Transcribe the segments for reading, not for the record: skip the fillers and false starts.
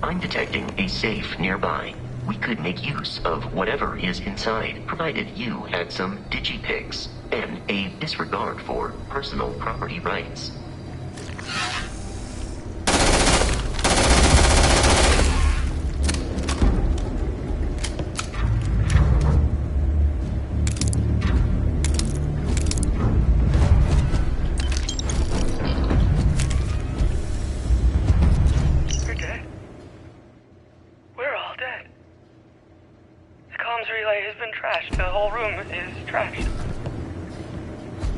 I'm detecting a safe nearby. We could make use of whatever is inside, provided you had some digipics and a disregard for personal property rights. The whole room is trashed.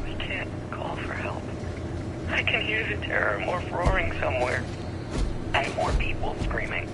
We can't call for help. I can hear the terror morph roaring somewhere. And more people screaming.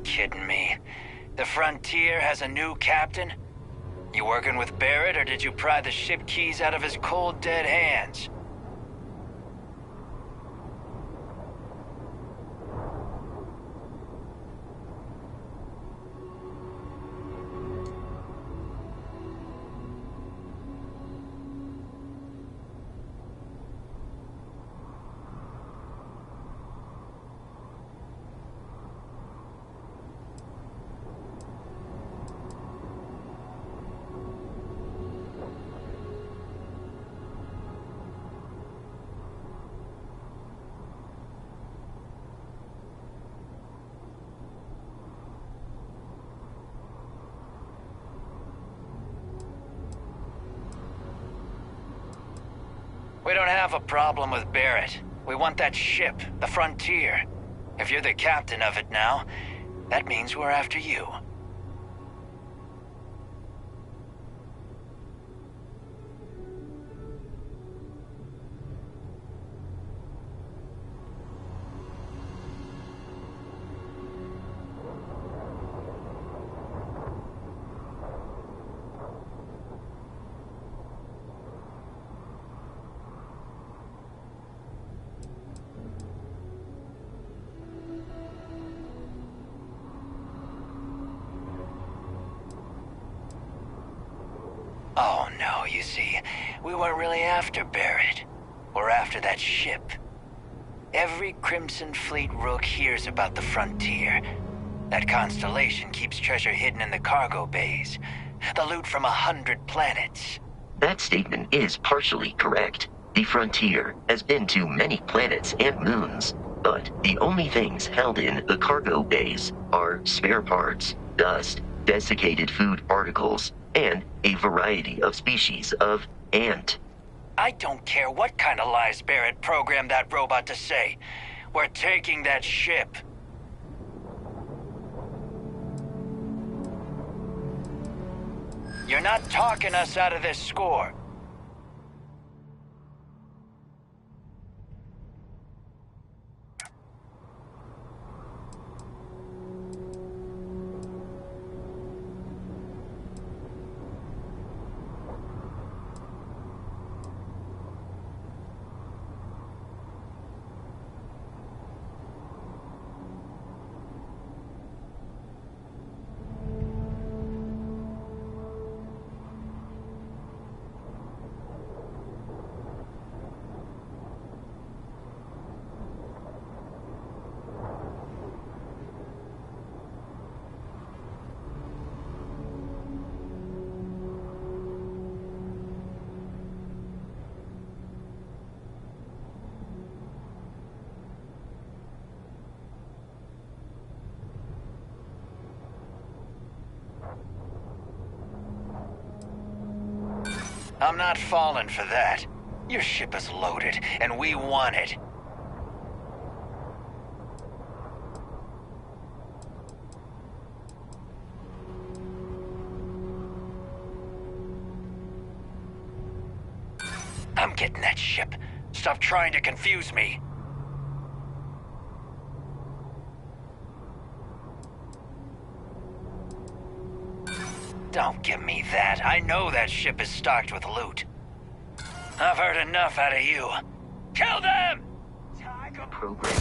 Kidding me? The Frontier has a new captain? You working with Barrett, or did you pry the ship keys out of his cold, dead hands? have a problem with Barrett. We want that ship, the Frontier. If you're the captain of it now, that means we're after you. Oh no, you see, we weren't really after Barrett. We're after that ship. Every Crimson Fleet rook hears about the Frontier. That constellation keeps treasure hidden in the cargo bays. The loot from 100 planets. That statement is partially correct. The Frontier has been to many planets and moons, but the only things held in the cargo bays are spare parts, dust, desiccated food particles, and a variety of species of ant. I don't care what kind of lies Barrett programmed that robot to say. We're taking that ship. You're not talking us out of this score. I'm not falling for that. Your ship is loaded, and we want it. I'm getting that ship. Stop trying to confuse me. Don't give me that. I know that ship is stocked with loot. I've heard enough out of you. Kill them! Program.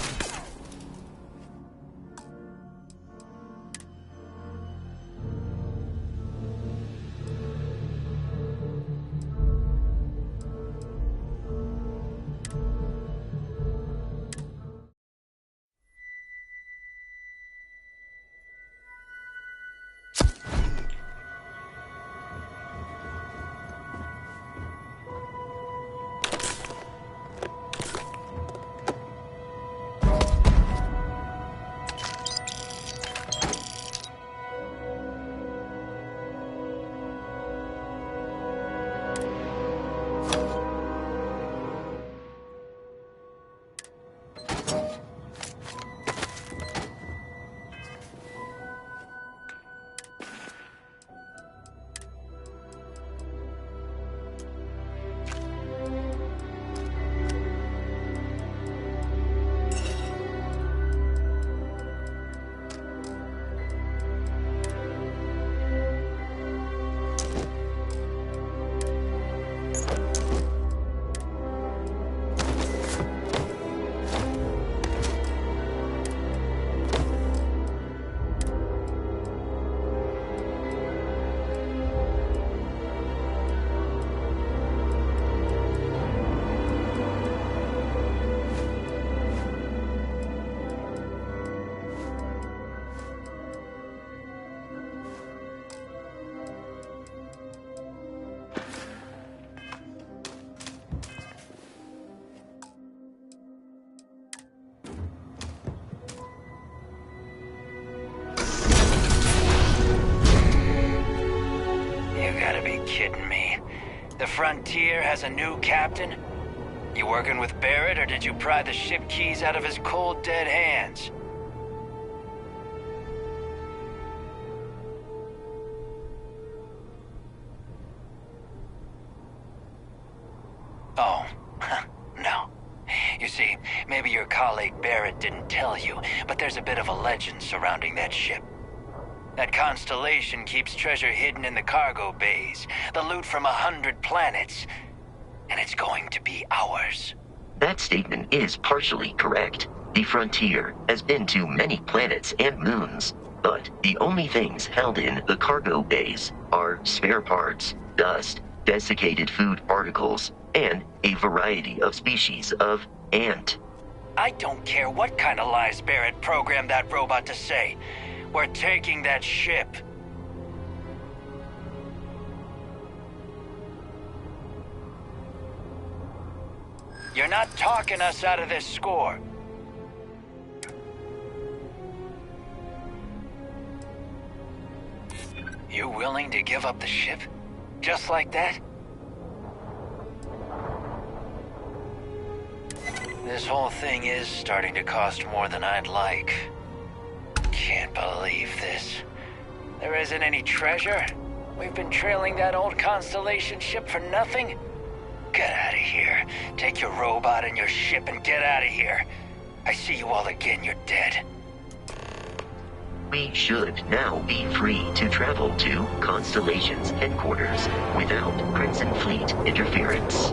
You gotta be kidding me. The Frontier has a new captain? You working with Barrett, or did you pry the ship keys out of his cold, dead hands? Oh, no. You see, maybe your colleague Barrett didn't tell you, but there's a bit of a legend surrounding that ship. That constellation keeps treasure hidden in the cargo bays, the loot from 100 planets, and it's going to be ours. That statement is partially correct. The Frontier has been to many planets and moons, but the only things held in the cargo bays are spare parts, dust, desiccated food particles, and a variety of species of ant. I don't care what kind of lies Barrett programmed that robot to say. We're taking that ship. You're not talking us out of this score. You willing to give up the ship? Just like that? This whole thing is starting to cost more than I'd like. Can't believe this. There isn't any treasure? We've been trailing that old Constellation ship for nothing? Get out of here. Take your robot and your ship and get out of here. I see you all again, you're dead. We should now be free to travel to Constellation's headquarters without Crimson Fleet interference.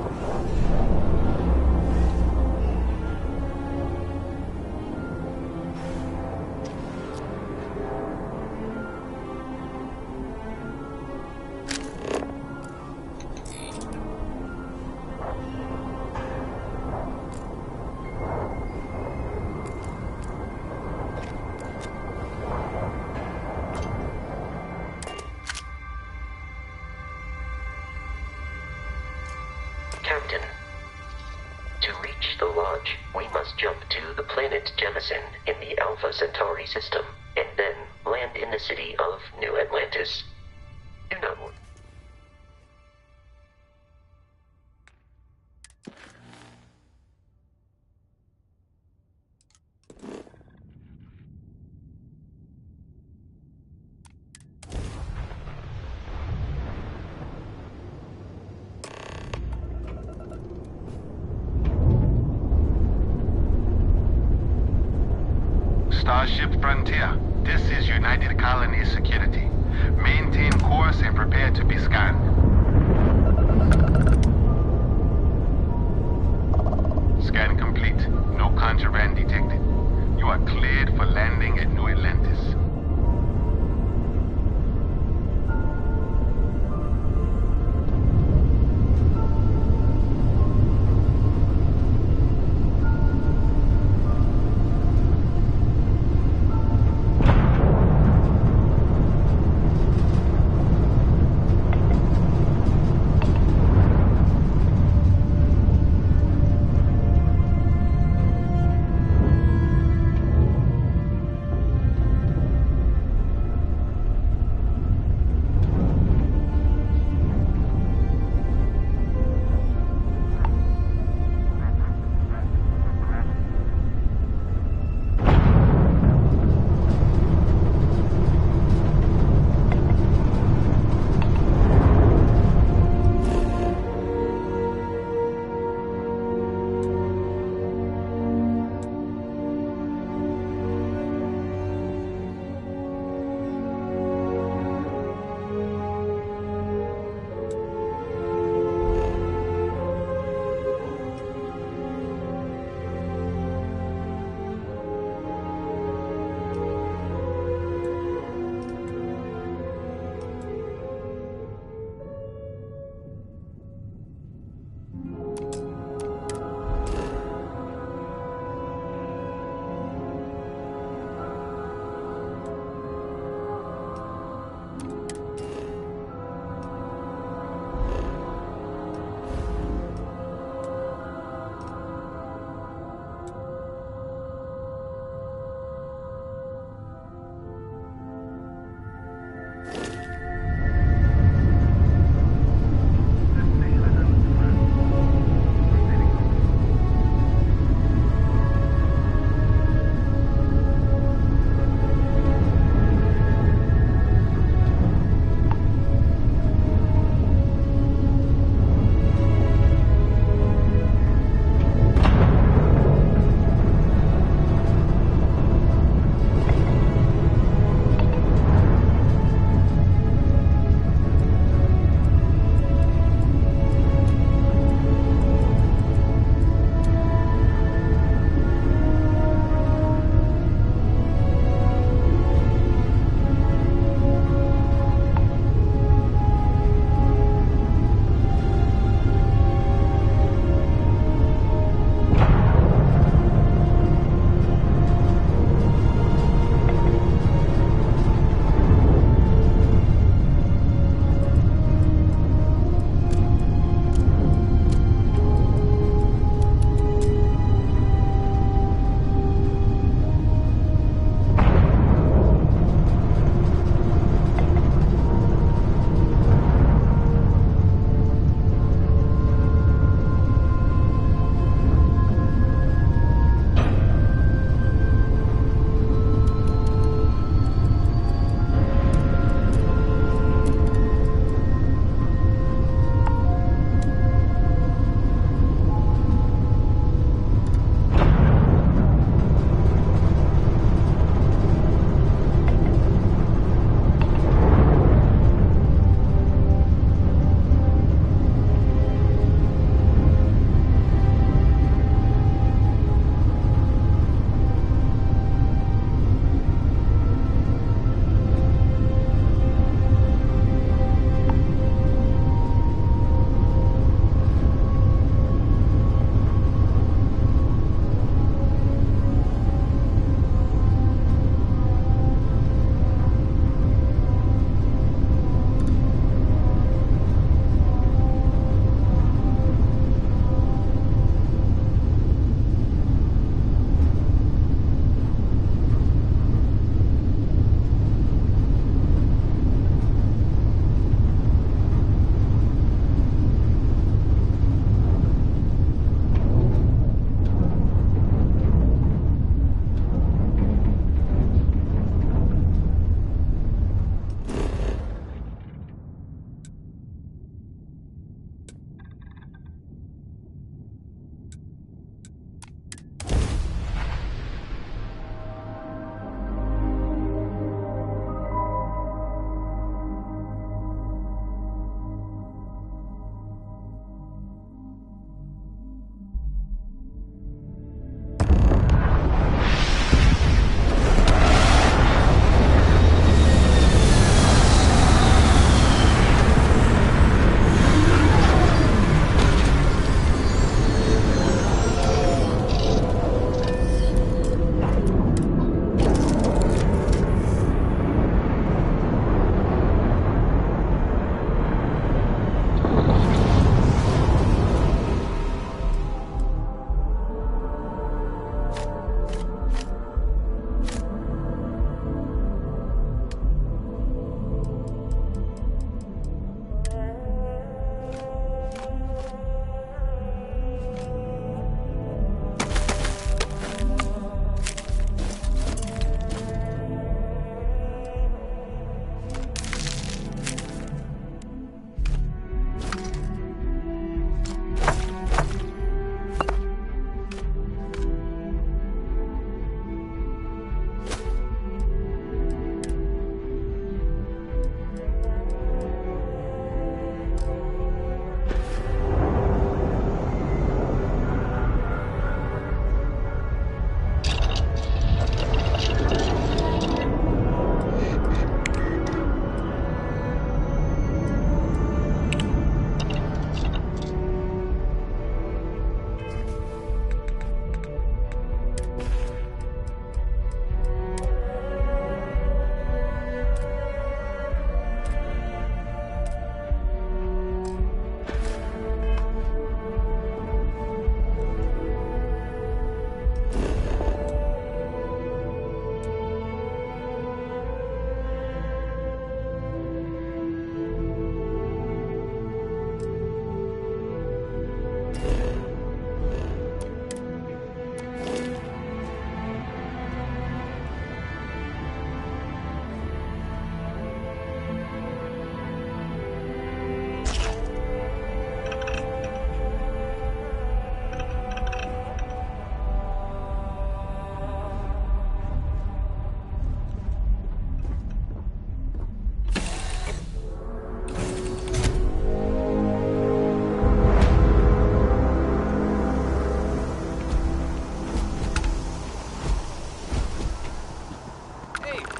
Captain, to reach the lodge, we must jump to the planet Jemison in the Alpha Centauri system, and then land in the city of New Atlantis. You know. Starship Frontier, this is United Colonies Security. Maintain course and prepare to be scanned. Scan complete. No contraband detected. You are cleared for landing at New Atlantis.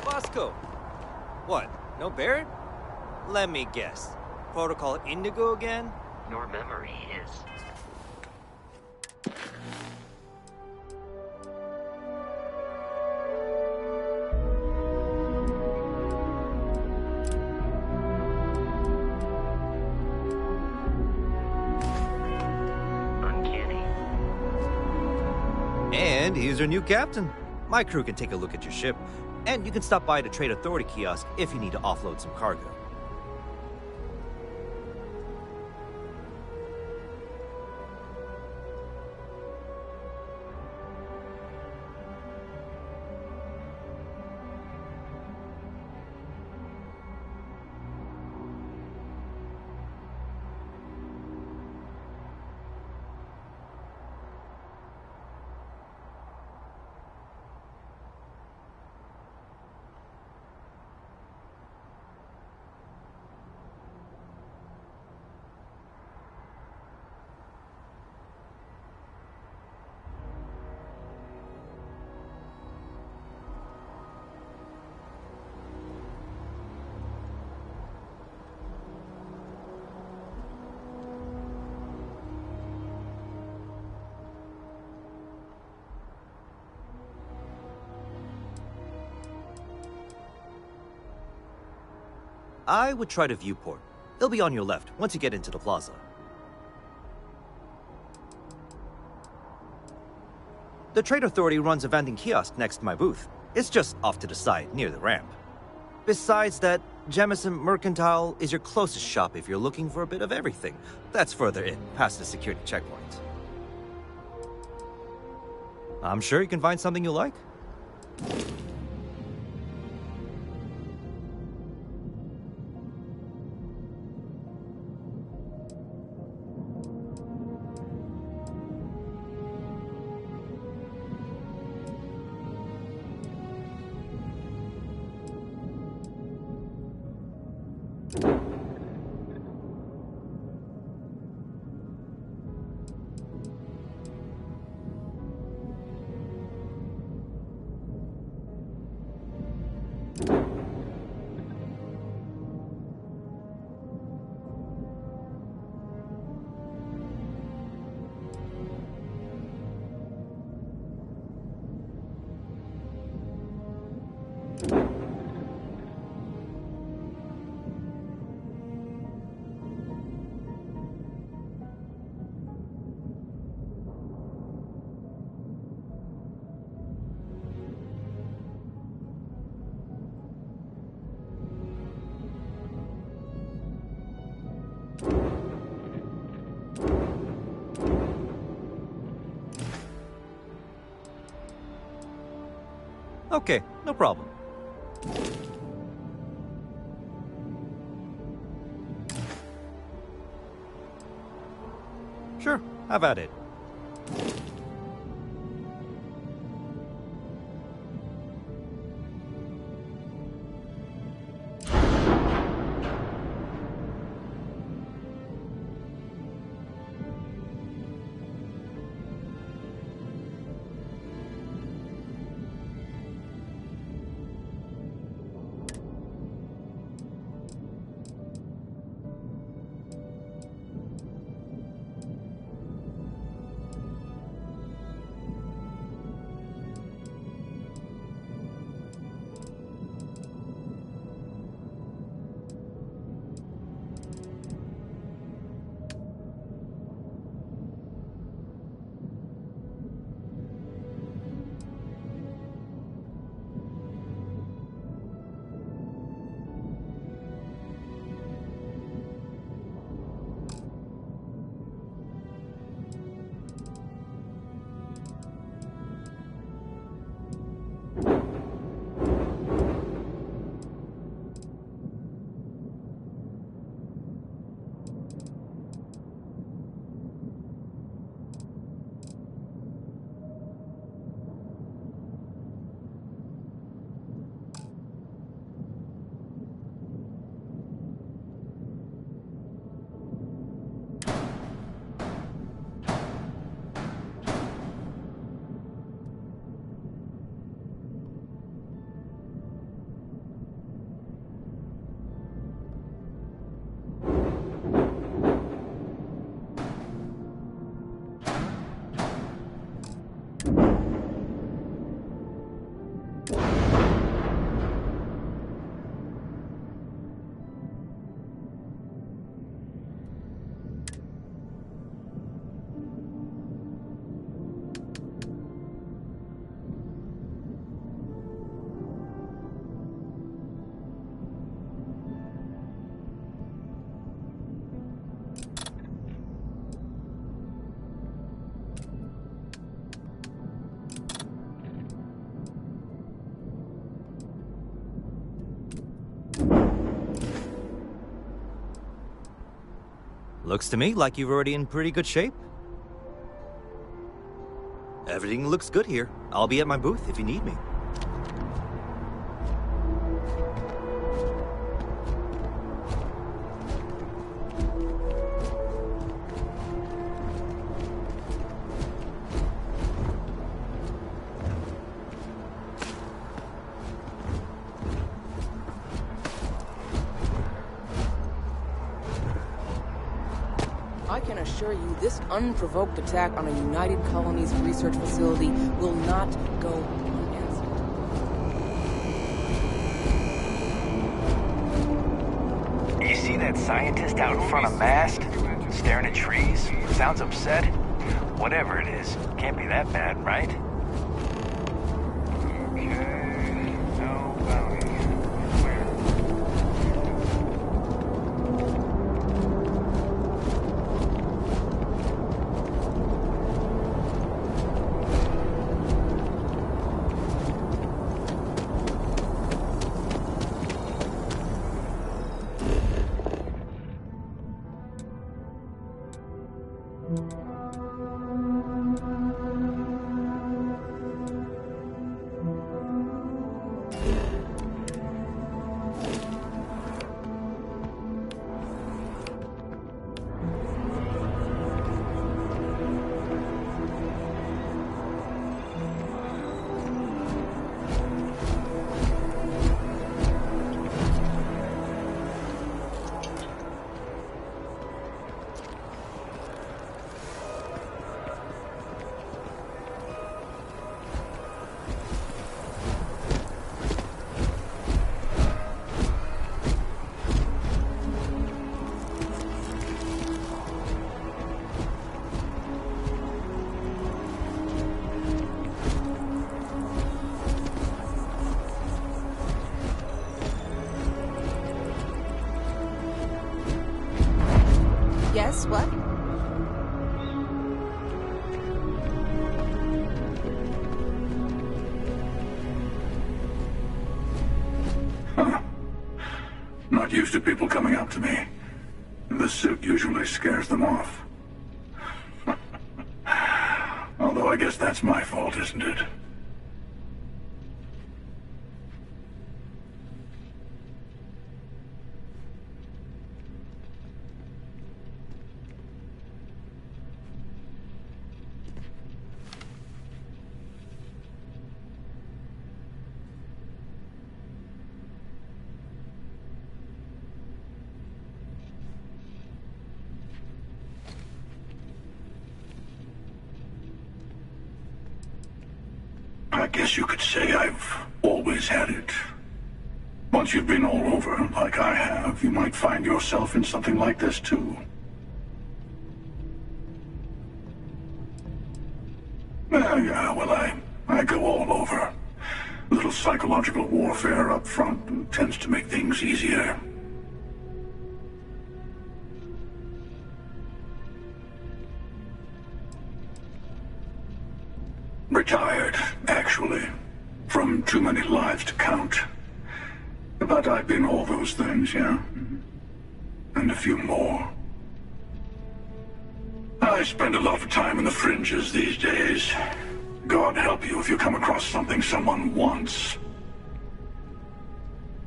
Bosco! What? No Barrett? Let me guess. Protocol Indigo again? Your memory is. Uncanny. And he's your new captain. My crew can take a look at your ship, and you can stop by the Trade Authority kiosk if you need to offload some cargo. I would try the viewport. It'll be on your left once you get into the plaza. The Trade Authority runs a vending kiosk next to my booth. It's just off to the side, near the ramp. Besides that, Jemison Mercantile is your closest shop if you're looking for a bit of everything. That's further in, past the security checkpoint. I'm sure you can find something you like. Okay, no problem. Sure, have at it. Looks to me like you're already in pretty good shape. Everything looks good here. I'll be at my booth if you need me. I can assure you this unprovoked attack on a United Colonies research facility will not go unanswered. You see that scientist out in front of Mast? Staring at trees? Sounds upset? Whatever it is, can't be that bad, right? Okay, no bounty. Where? Yes, what? Not used to people coming up to me. The suit usually scares them off. Although I guess that's my fault, isn't it? I guess you could say I've always had it. Once you've been all over, like I have, you might find yourself in something like this too. Yeah, well, I go all over. A little psychological warfare up front tends to make things easier. Retired, actually. From too many lives to count. But I've been all those things, yeah? And a few more. I spend a lot of time in the fringes these days. God help you if you come across something someone wants.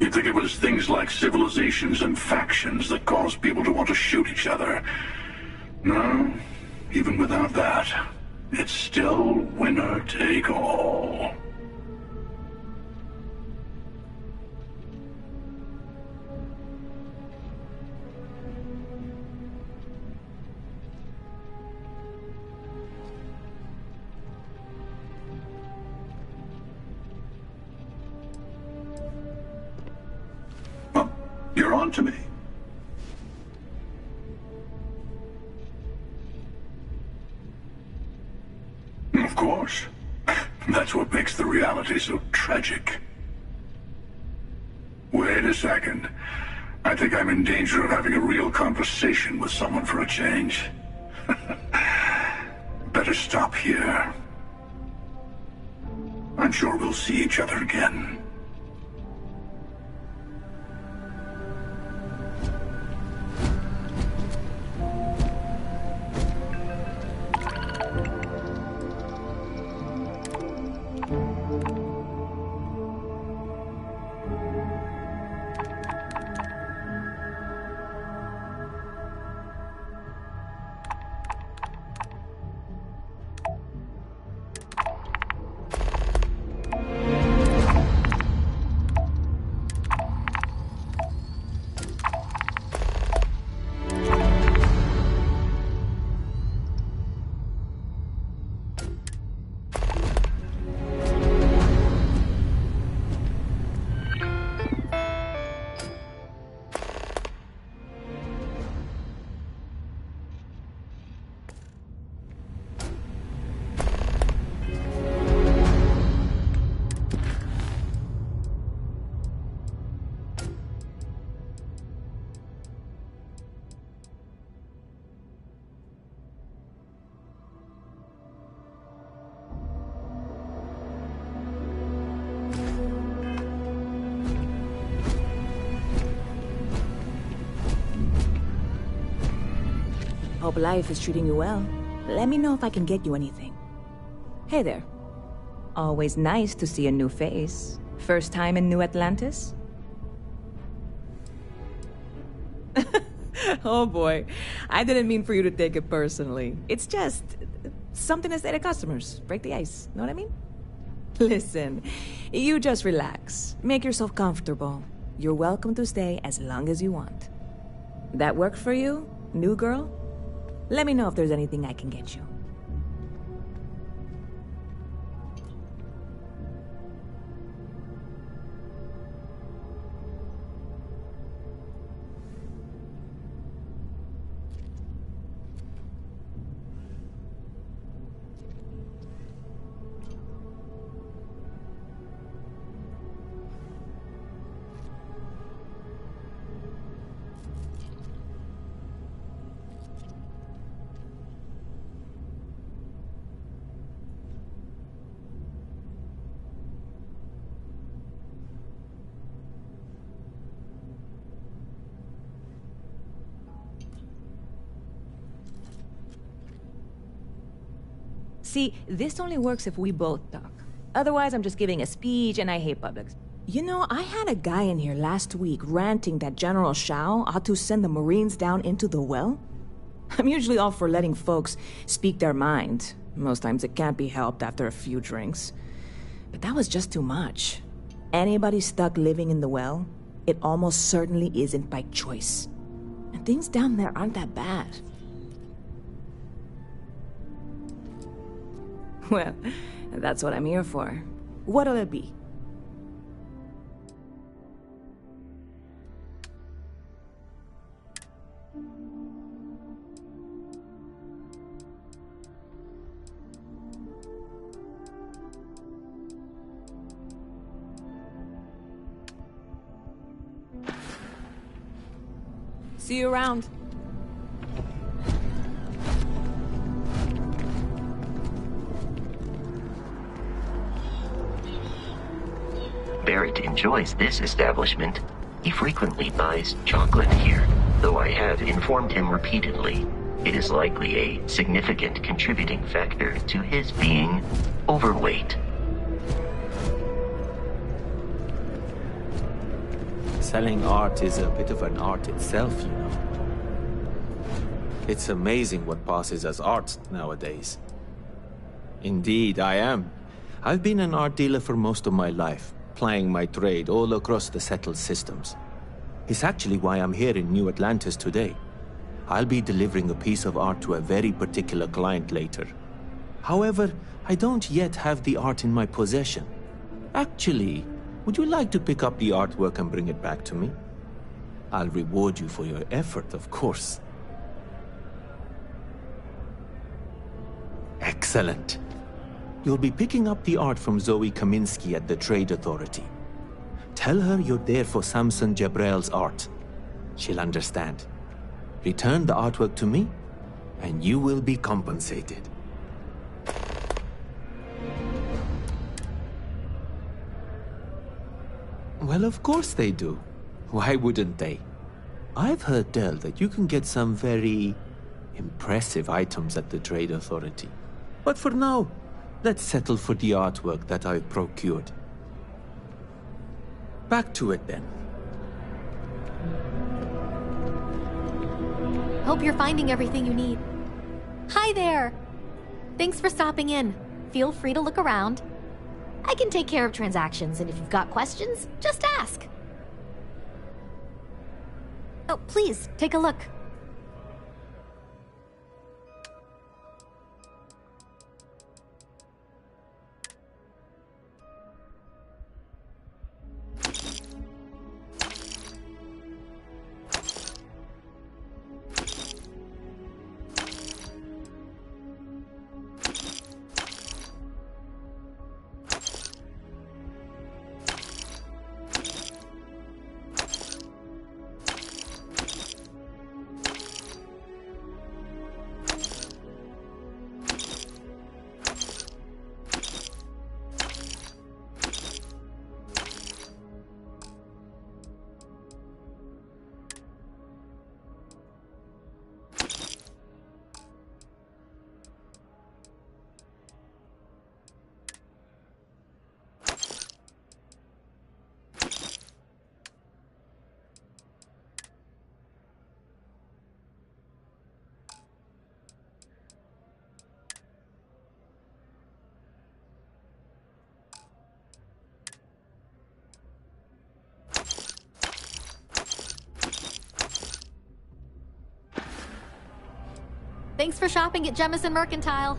You'd think it was things like civilizations and factions that cause people to want to shoot each other. No, even without that, it's still winner take all. Well, you're on to me. Of course. That's what makes the reality so tragic. Wait a second. I think I'm in danger of having a real conversation with someone for a change. Better stop here. I'm sure we'll see each other again. Hope life is treating you well. Let me know if I can get you anything. Hey there. Always nice to see a new face. First time in New Atlantis? Oh boy, I didn't mean for you to take it personally. It's just something to say to customers. Break the ice, know what I mean? Listen, you just relax. Make yourself comfortable. You're welcome to stay as long as you want. That work for you, new girl? Let me know if there's anything I can get you. See, this only works if we both talk. Otherwise, I'm just giving a speech and I hate publics. You know, I had a guy in here last week ranting that General Shao ought to send the Marines down into the well. I'm usually all for letting folks speak their mind. Most times it can't be helped after a few drinks. But that was just too much. Anybody stuck living in the well, it almost certainly isn't by choice. And things down there aren't that bad. Well, that's what I'm here for. What'll it be? See you around. Barrett enjoys this establishment. He frequently buys chocolate here, though I have informed him repeatedly it is likely a significant contributing factor to his being overweight. Selling art is a bit of an art itself, you know. It's amazing what passes as art nowadays. Indeed, I am. I've been an art dealer for most of my life, plying my trade all across the settled systems. It's actually why I'm here in New Atlantis today. I'll be delivering a piece of art to a very particular client later. However, I don't yet have the art in my possession. Actually, would you like to pick up the artwork and bring it back to me? I'll reward you for your effort, of course. Excellent. You'll be picking up the art from Zoe Kaminsky at the Trade Authority. Tell her you're there for Samson Jabrel's art. She'll understand. Return the artwork to me, and you will be compensated. Well, of course they do. Why wouldn't they? I've heard tell that you can get some very impressive items at the Trade Authority. But for now, let's settle for the artwork that I've procured. Back to it then. Hope you're finding everything you need. Hi there! Thanks for stopping in. Feel free to look around. I can take care of transactions, and if you've got questions, just ask. Oh, please, take a look. Thanks for shopping at Jemison Mercantile.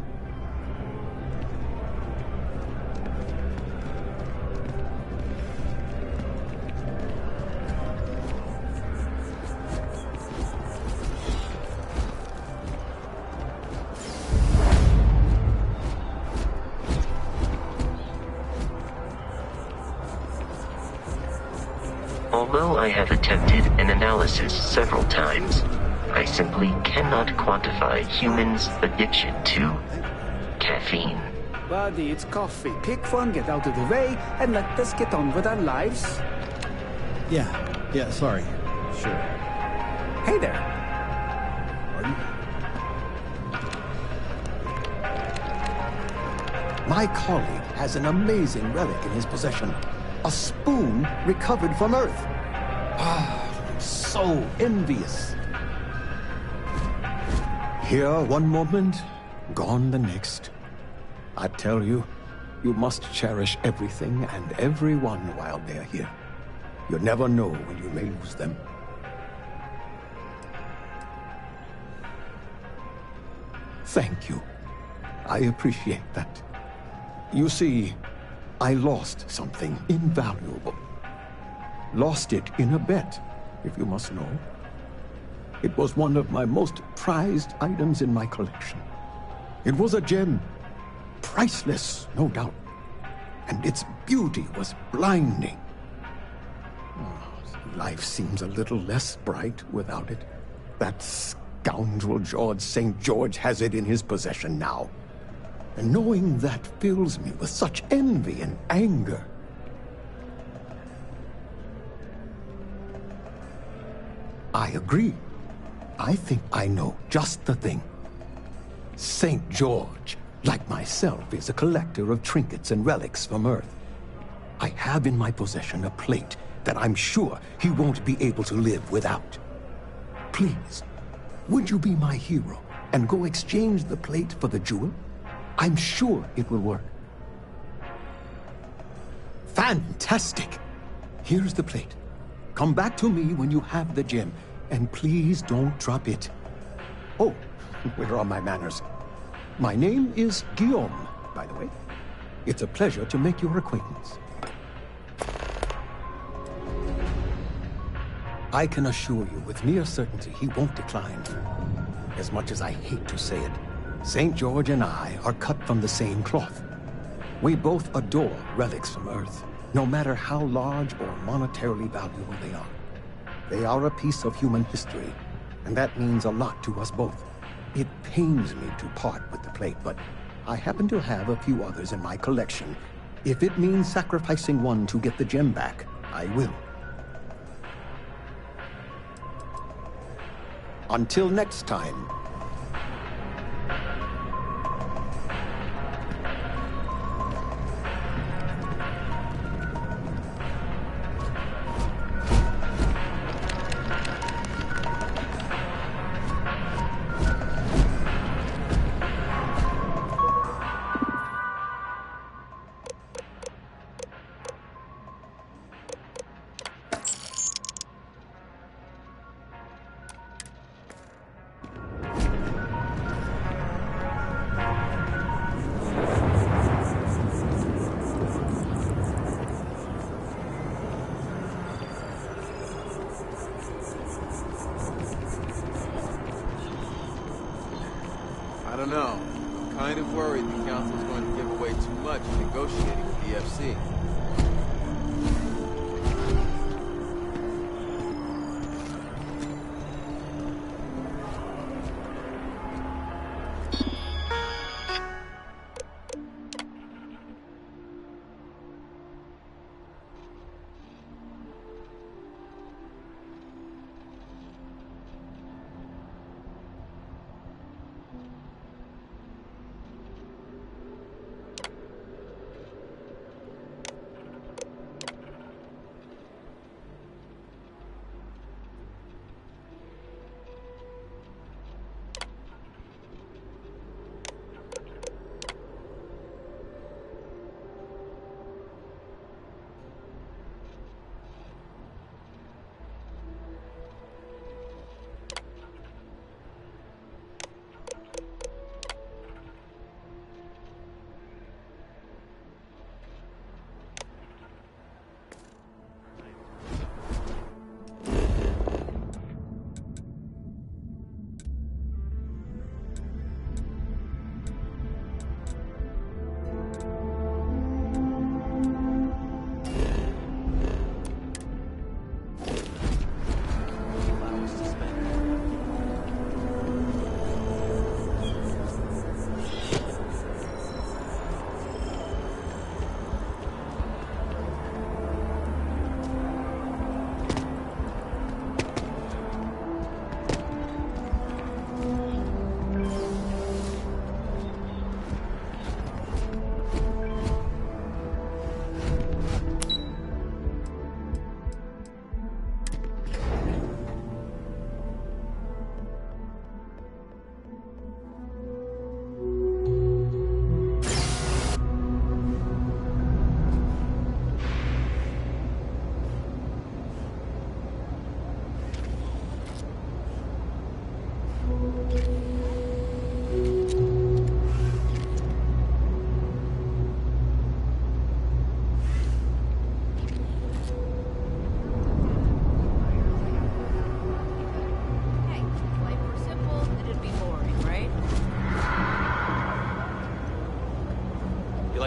Although I have attempted an analysis several times, I simply cannot quantify humans' addiction to caffeine. Buddy, it's coffee. Pick one, get out of the way, and let us get on with our lives. Yeah, sorry. Sure. Hey there. Pardon? My colleague has an amazing relic in his possession. A spoon recovered from Earth. I'm so envious. Here one moment, gone the next. I tell you, you must cherish everything and everyone while they're here. You never know when you may lose them. Thank you. I appreciate that. You see, I lost something invaluable. Lost it in a bet, if you must know. It was one of my most prized items in my collection. It was a gem. Priceless, no doubt. And its beauty was blinding. Life seems a little less bright without it. That scoundrel George St. George has it in his possession now. And knowing that fills me with such envy and anger. I agree. I think I know just the thing. St. George, like myself, is a collector of trinkets and relics from Earth. I have in my possession a plate that I'm sure he won't be able to live without. Please, would you be my hero and go exchange the plate for the jewel? I'm sure it will work. Fantastic! Here's the plate. Come back to me when you have the gem, and please don't drop it. Oh, where are my manners? My name is Guillaume, by the way. It's a pleasure to make your acquaintance. I can assure you with near certainty he won't decline. As much as I hate to say it, St. George and I are cut from the same cloth. We both adore relics from Earth, no matter how large or monetarily valuable they are. They are a piece of human history, and that means a lot to us both. It pains me to part with the plate, but I happen to have a few others in my collection. If it means sacrificing one to get the gem back, I will. Until next time. I don't know. I'm kind of worried the Council's going to give away too much in negotiating with the FC.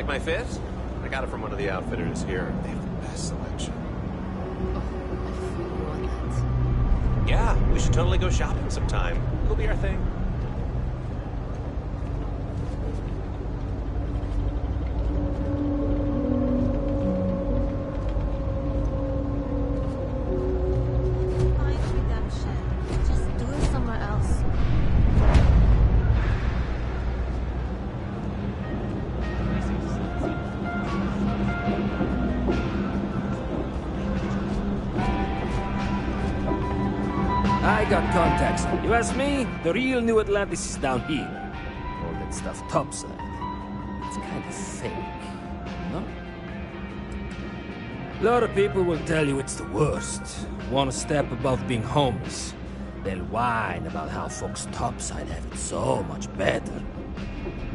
my fit? I got it from one of the outfitters here. They have the best selection. Yeah, we should totally go shopping sometime. It'll be our thing. I got contacts. You ask me, the real New Atlantis is down here. All that stuff topside. It's kind of fake, no? A lot of people will tell you it's the worst. One step above being homeless. They'll whine about how folks topside have it so much better.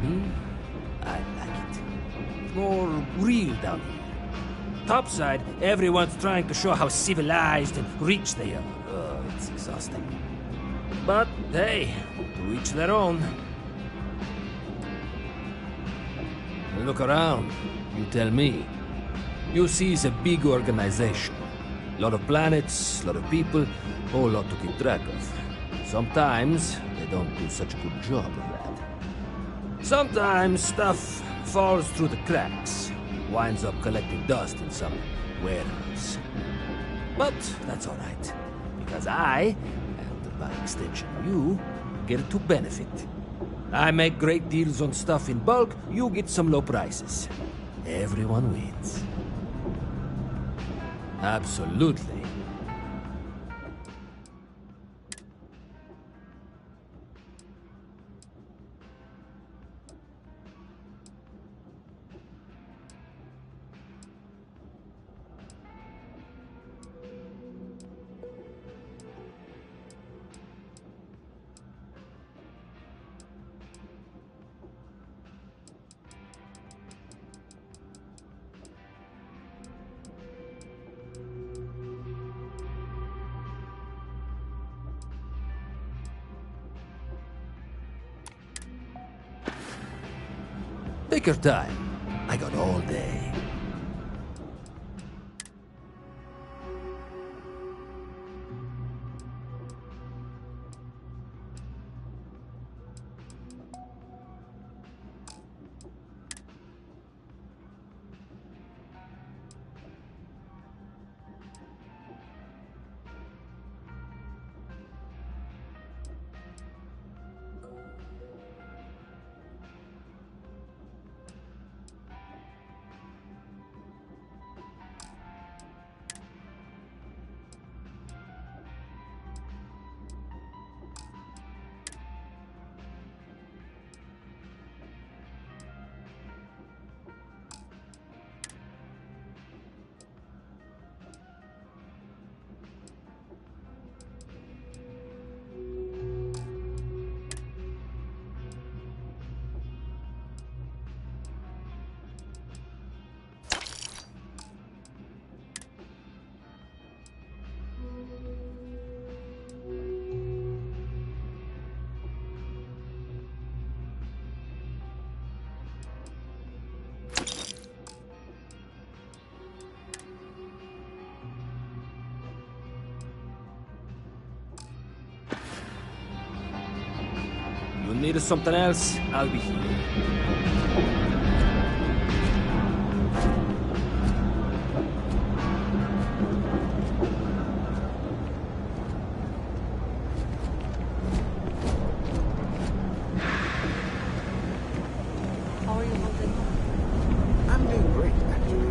Me? I like it. It's more real down here. Topside, everyone's trying to show how civilized and rich they are. It's exhausting. But, hey, to each their own. Look around. You tell me. You see it's a big organization. A lot of planets, a lot of people, whole lot to keep track of. Sometimes they don't do such a good job of that. Sometimes stuff falls through the cracks, winds up collecting dust in some warehouse. But that's all right. Because I, and by extension you, get to benefit. I make great deals on stuff in bulk, you get some low prices. Everyone wins. Absolutely. Take your time. I got all day. Need something else, I'll be here. How are you holding up? I'm doing great, actually.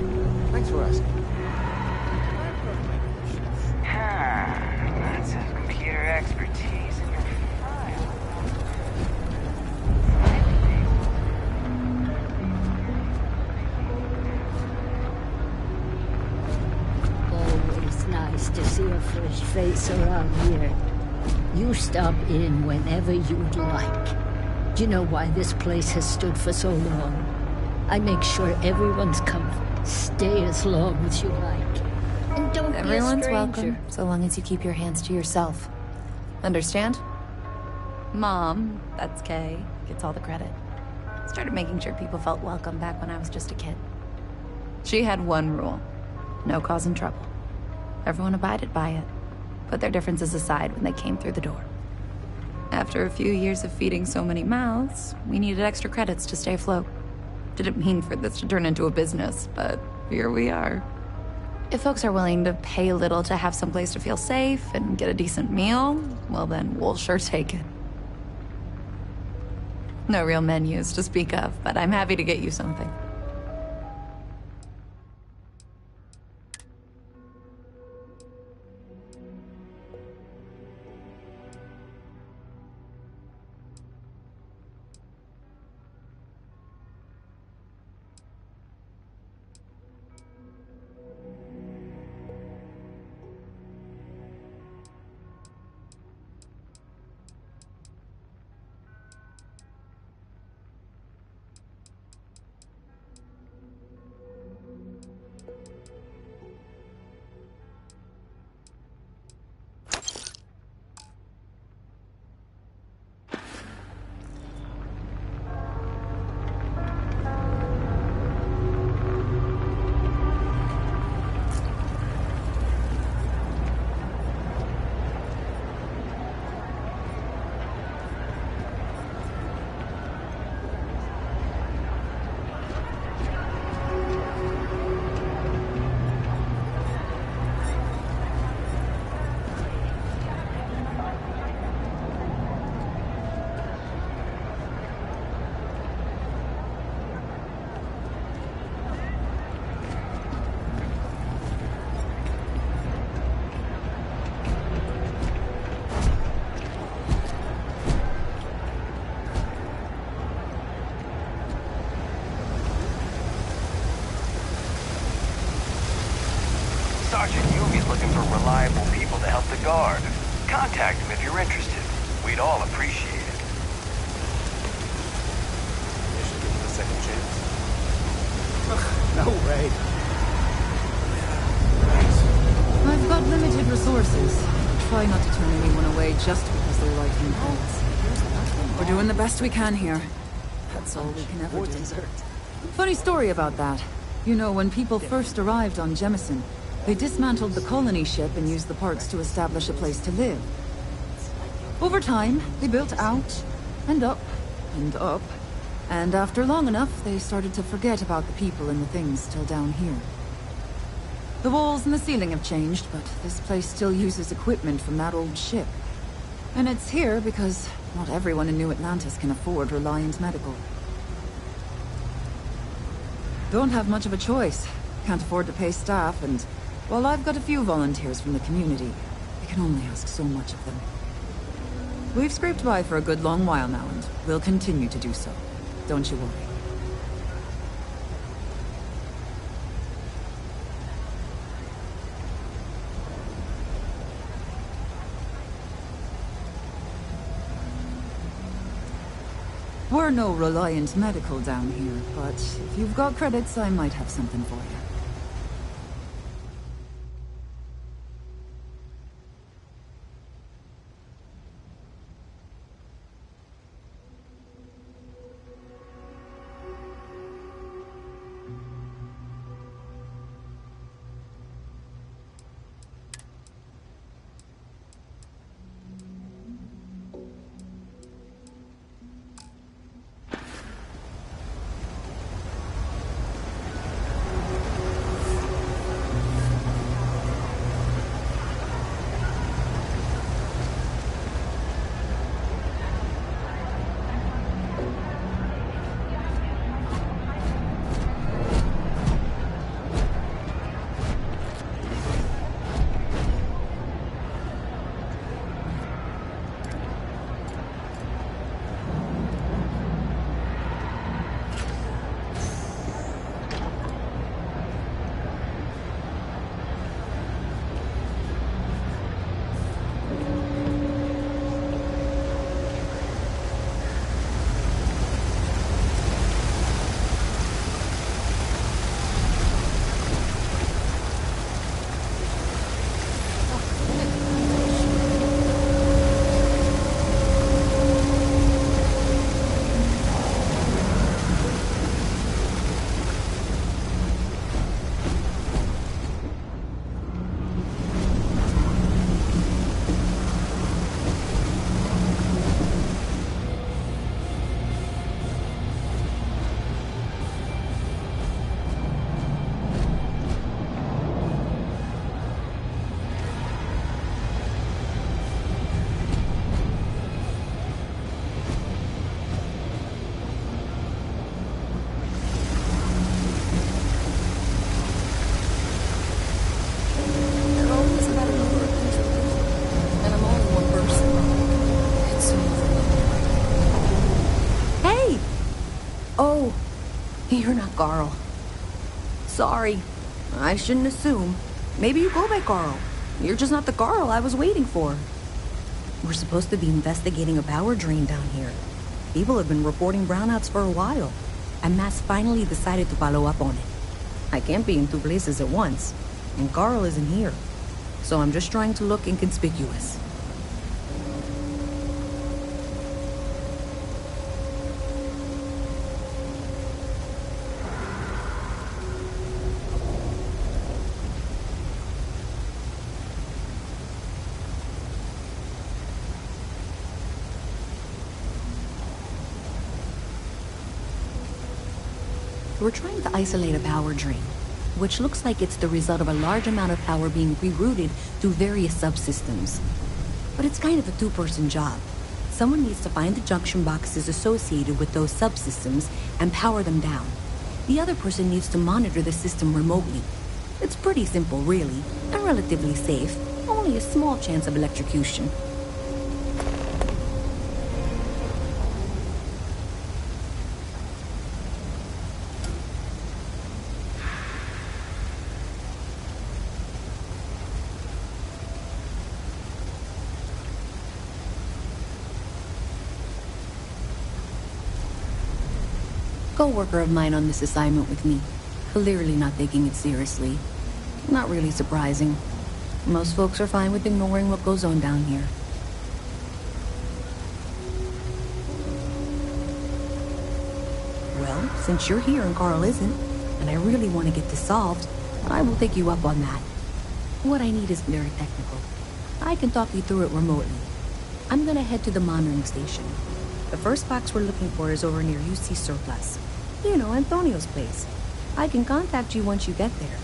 Thanks for asking. Lots of computer expertise in your file. Always nice to see a fresh face around here. You stop in whenever you'd like. Do you know why this place has stood for so long? I make sure everyone's comfort. Stay as long as you like. And don't Everyone's be a stranger. welcome, so long as you keep your hands to yourself. Understand? Mom, that's Kay, gets all the credit. Started making sure people felt welcome back when I was just a kid. She had one rule. No causing trouble. Everyone abided by it. Put their differences aside when they came through the door. After a few years of feeding so many mouths, we needed extra credits to stay afloat. Didn't mean for this to turn into a business, but here we are. If folks are willing to pay a little to have someplace to feel safe and get a decent meal, well then, we'll sure take it. No real menus to speak of, but I'm happy to get you something. Sergeant Yumi's looking for reliable people to help the guard. Contact him if you're interested. We'd all appreciate it. They should give him a second chance. No way. I've got limited resources. Try not to turn anyone away just because they're lighting bolts. We're doing the best we can here. That's all we can ever do. Funny story about that. You know, when people first arrived on Jemison, they dismantled the colony ship and used the parts to establish a place to live. Over time, they built out, and up, and up. And after long enough, they started to forget about the people and the things still down here. The walls and the ceiling have changed, but this place still uses equipment from that old ship. And it's here because not everyone in New Atlantis can afford Reliant Medical. Don't have much of a choice. Can't afford to pay staff, and while I've got a few volunteers from the community, I can only ask so much of them. We've scraped by for a good long while now, and we'll continue to do so. Don't you worry. We're no Reliant Medical down here, but if you've got credits, I might have something for you. Sorry. I shouldn't assume. Maybe you go by Carl. You're just not the Carl I was waiting for. We're supposed to be investigating a power drain down here. People have been reporting brownouts for a while, and Mass finally decided to follow up on it. I can't be in two places at once, and Carl isn't here. So I'm just trying to look inconspicuous. We're trying to isolate a power drain, which looks like it's the result of a large amount of power being rerouted to various subsystems. But it's kind of a two-person job. Someone needs to find the junction boxes associated with those subsystems and power them down. The other person needs to monitor the system remotely. It's pretty simple, really, and relatively safe. Only a small chance of electrocution. Co-worker of mine on this assignment with me. Clearly not taking it seriously. Not really surprising. Most folks are fine with ignoring what goes on down here. Well, since you're here and Carl isn't, and I really want to get this solved, I will take you up on that. What I need is very technical. I can talk you through it remotely. I'm gonna head to the monitoring station. The first box we're looking for is over near UC Surplus. You know, Antonio's place. I can contact you once you get there.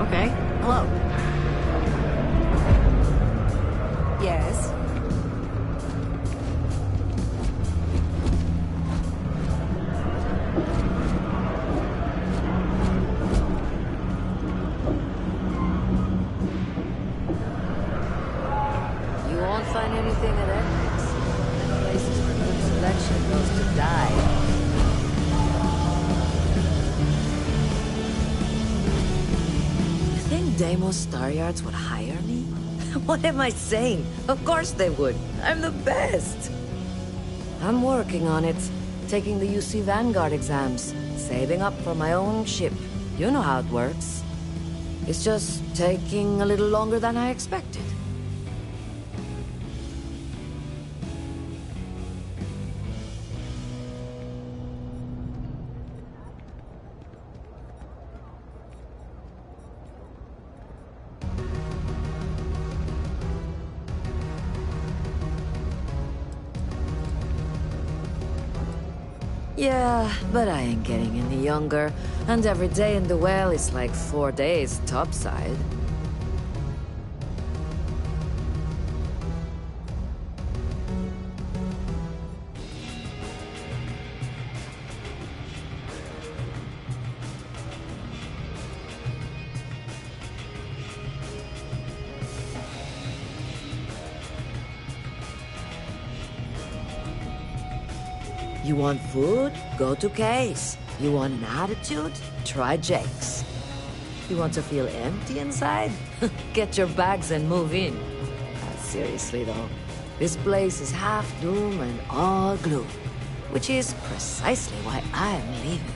Okay, hello. Yes? Find anything at Ethics. The place's good selection goes to die. You think Deimos Staryards would hire me? What am I saying? Of course they would. I'm the best. I'm working on it. Taking the UC Vanguard exams. Saving up for my own ship. You know how it works. It's just taking a little longer than I expected. Yeah, but I ain't getting any younger, and every day in the well is like 4 days topside. You want food? Go to Case. You want an attitude? Try Jake's. You want to feel empty inside? Get your bags and move in. Seriously though, this place is half doom and all gloom, which is precisely why I am leaving.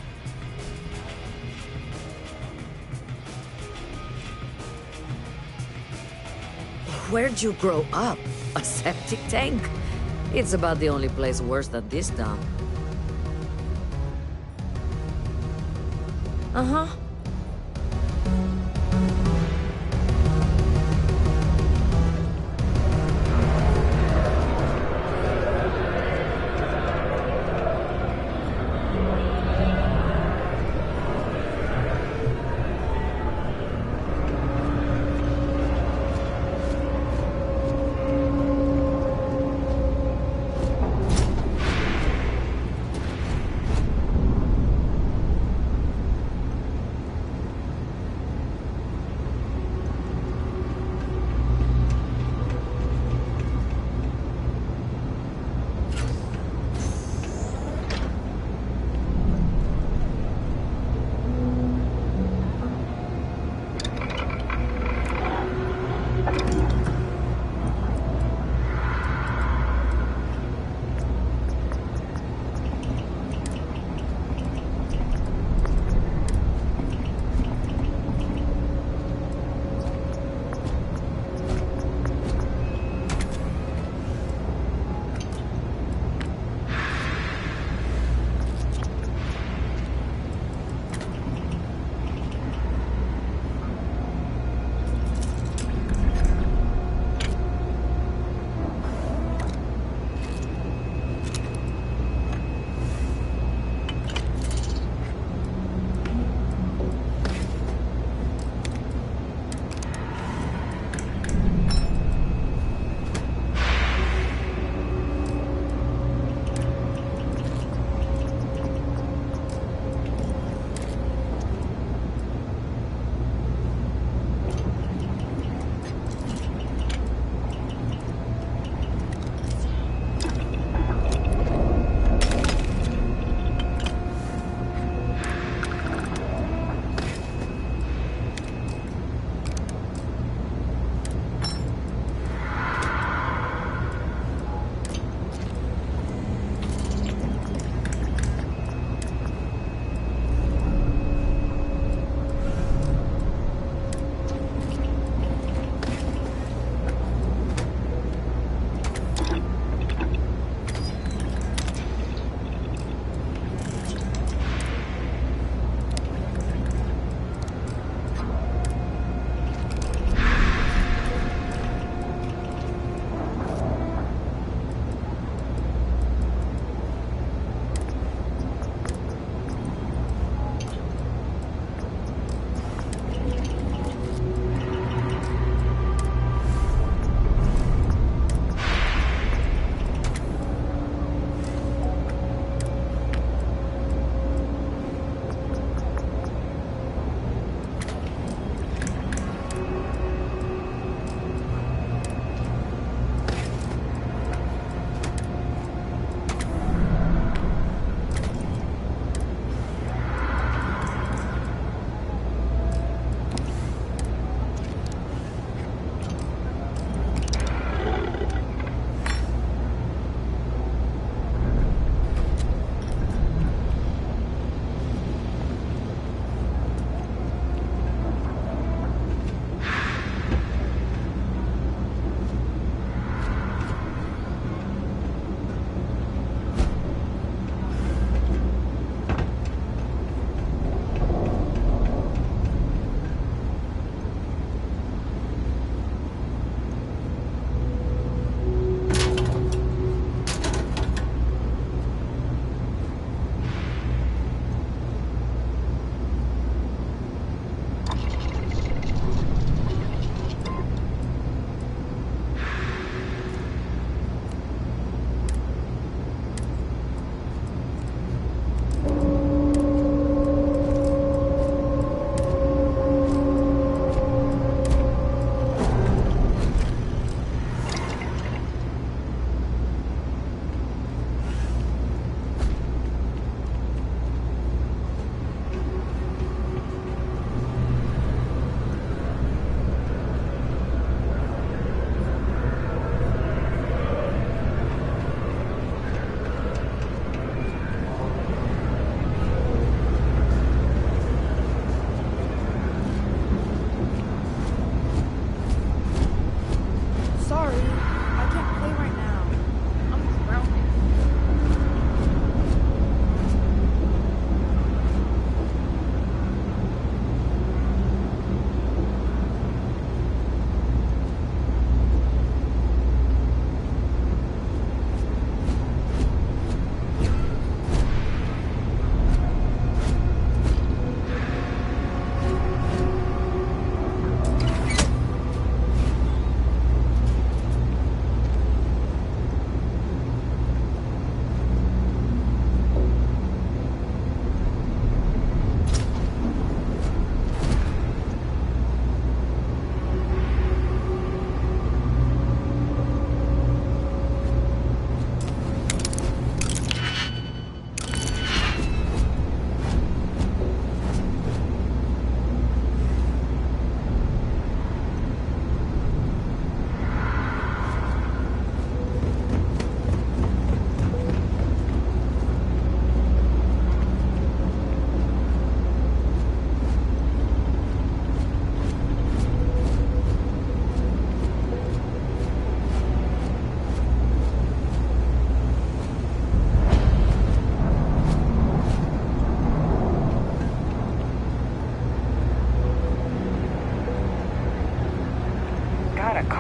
Where'd you grow up? A septic tank? It's about the only place worse than this dump. Uh-huh.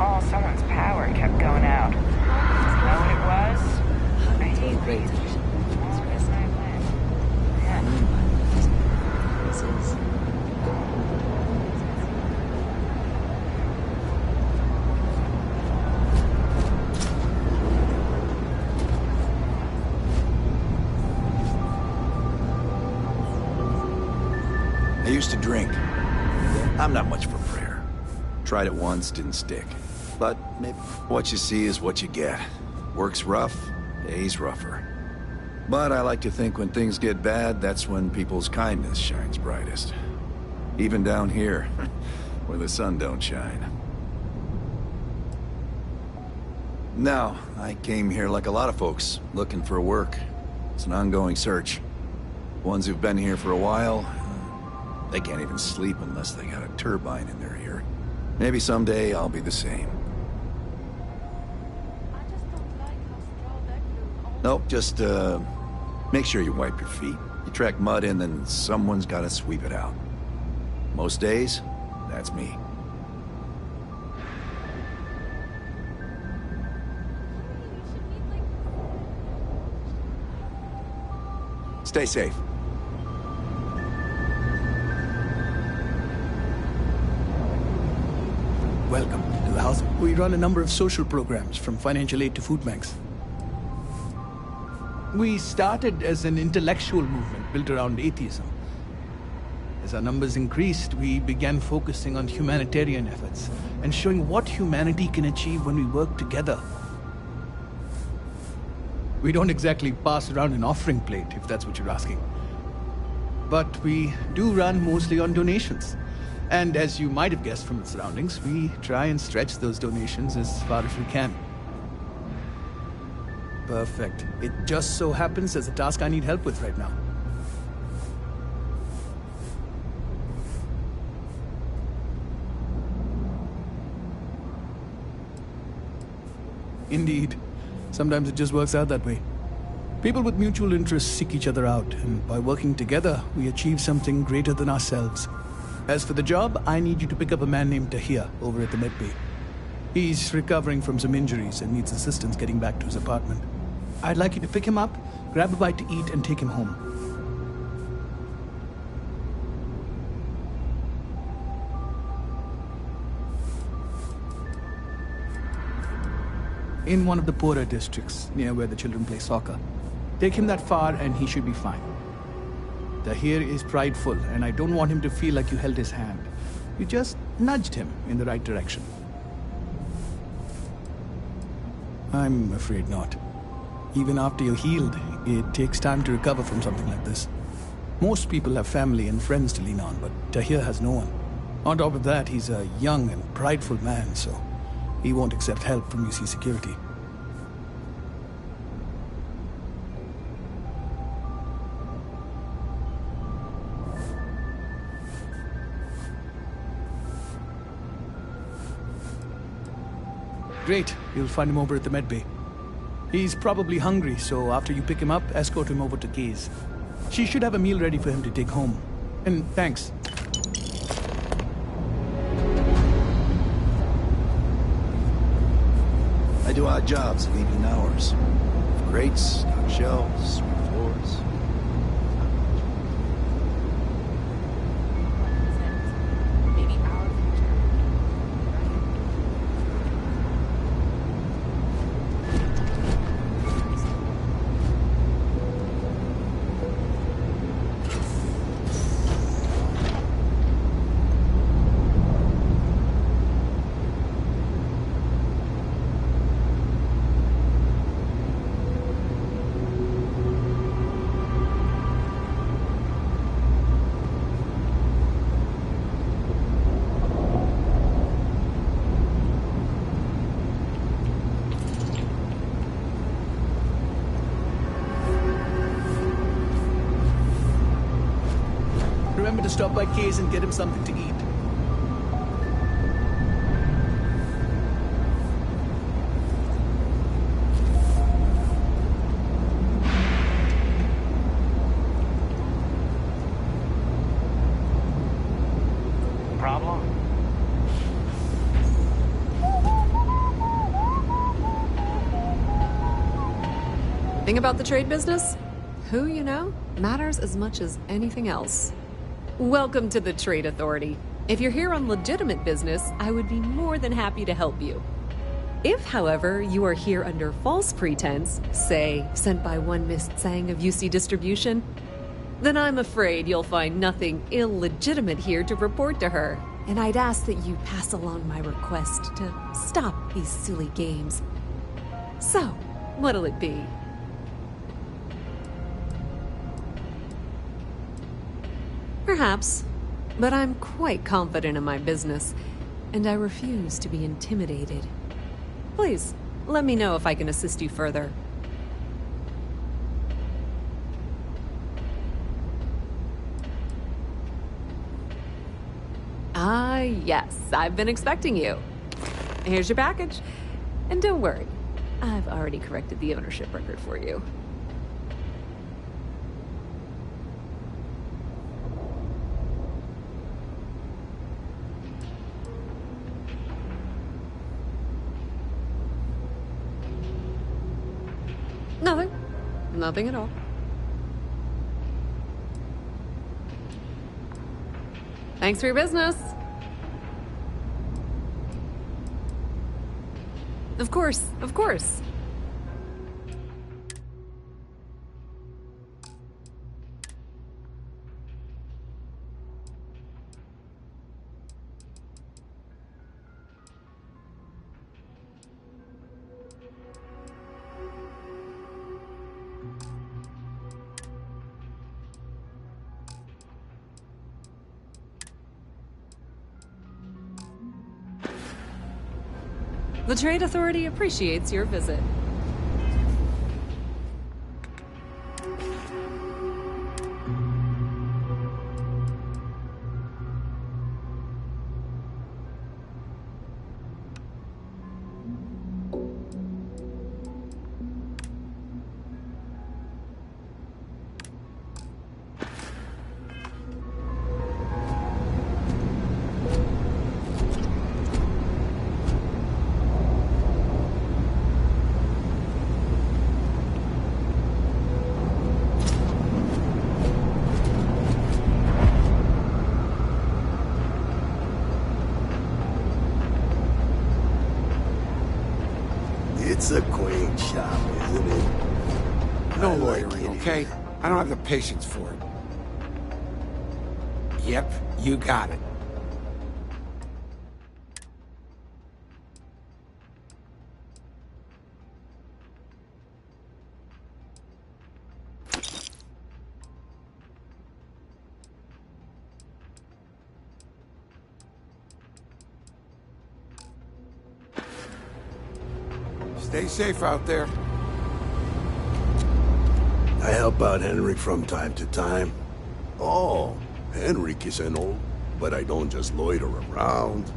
call, someone's power kept going out. You know what it was? I hate Great. I used to drink. I'm not much for prayer. Tried it once, didn't stick. But maybe what you see is what you get. Work's rough, day's rougher. But I like to think when things get bad, that's when people's kindness shines brightest. Even down here, where the sun don't shine. Now, I came here like a lot of folks, looking for work. It's an ongoing search. Ones who've been here for a while, they can't even sleep unless they got a turbine in their ear. Maybe someday I'll be the same. Nope, just, make sure you wipe your feet. You track mud in, then someone's gotta sweep it out. Most days, that's me. Stay safe. Welcome to the house. We run a number of social programs, from financial aid to food banks. We started as an intellectual movement built around atheism. As our numbers increased, we began focusing on humanitarian efforts and showing what humanity can achieve when we work together. We don't exactly pass around an offering plate, if that's what you're asking. But we do run mostly on donations. And as you might have guessed from the surroundings, we try and stretch those donations as far as we can. Perfect. It just so happens there's a task I need help with right now. Indeed. Sometimes it just works out that way. People with mutual interests seek each other out, and by working together, we achieve something greater than ourselves. As for the job, I need you to pick up a man named Tahir over at the medbay. He's recovering from some injuries and needs assistance getting back to his apartment. I'd like you to pick him up, grab a bite to eat, and take him home. In one of the poorer districts, near where the children play soccer. Take him that far and he should be fine. Tahir is prideful, and I don't want him to feel like you held his hand. You just nudged him in the right direction. I'm afraid not. Even after you're healed, it takes time to recover from something like this. Most people have family and friends to lean on, but Tahir has no one. On top of that, he's a young and prideful man, so he won't accept help from UC security. Great. You'll find him over at the medbay. He's probably hungry, so after you pick him up, escort him over to Kay's. She should have a meal ready for him to take home. And thanks. I do odd jobs of evening hours. Crates, stock shelves, sweep floors. Remember to stop by Kay's and get him something to eat. Problem? Thing about the trade business? Who you know matters as much as anything else. Welcome to the Trade Authority. If you're here on legitimate business, I would be more than happy to help you. If, however, you are here under false pretense, say, sent by one Miss Tsang of UC Distribution, then I'm afraid you'll find nothing illegitimate here to report to her, and I'd ask that you pass along my request to stop these silly games. So, what'll it be? Perhaps, but I'm quite confident in my business, and I refuse to be intimidated. Please, let me know if I can assist you further. Ah, yes, I've been expecting you. Here's your package. And don't worry, I've already corrected the ownership record for you. Nothing. Nothing at all. Thanks for your business. Of course, of course. The Trade Authority appreciates your visit. It's a quaint shop, isn't it? No loitering, okay? I don't have the patience for it. Yep, you got it. Stay safe out there. I help out Henrik from time to time. Oh, Henrik is an old, but I don't just loiter around.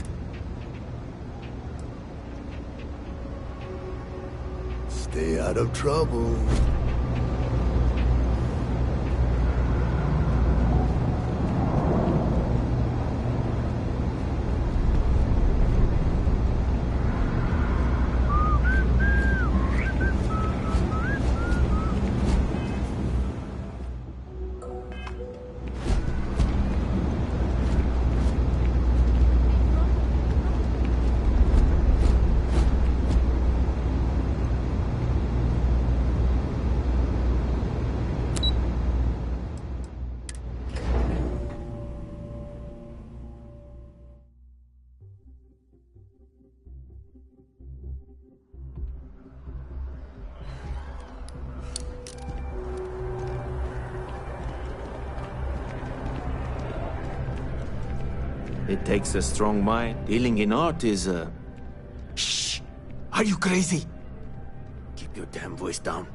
Stay out of trouble. It takes a strong mind. Dealing in art is a... Shh! Are you crazy? Keep your damn voice down.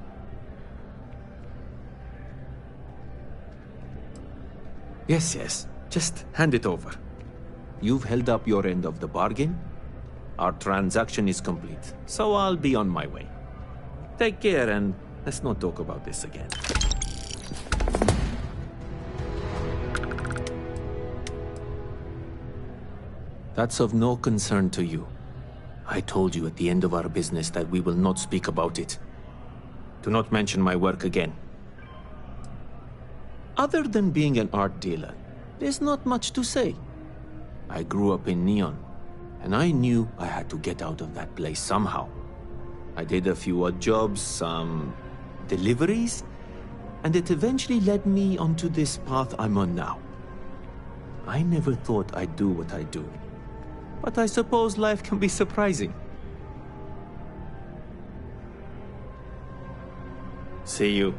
Yes, yes. Just hand it over. You've held up your end of the bargain. Our transaction is complete, so I'll be on my way. Take care and let's not talk about this again. That's of no concern to you. I told you at the end of our business that we will not speak about it. Do not mention my work again. Other than being an art dealer, there's not much to say. I grew up in Neon, and I knew I had to get out of that place somehow. I did a few odd jobs, some deliveries, and it eventually led me onto this path I'm on now. I never thought I'd do what I do, but I suppose life can be surprising. See you.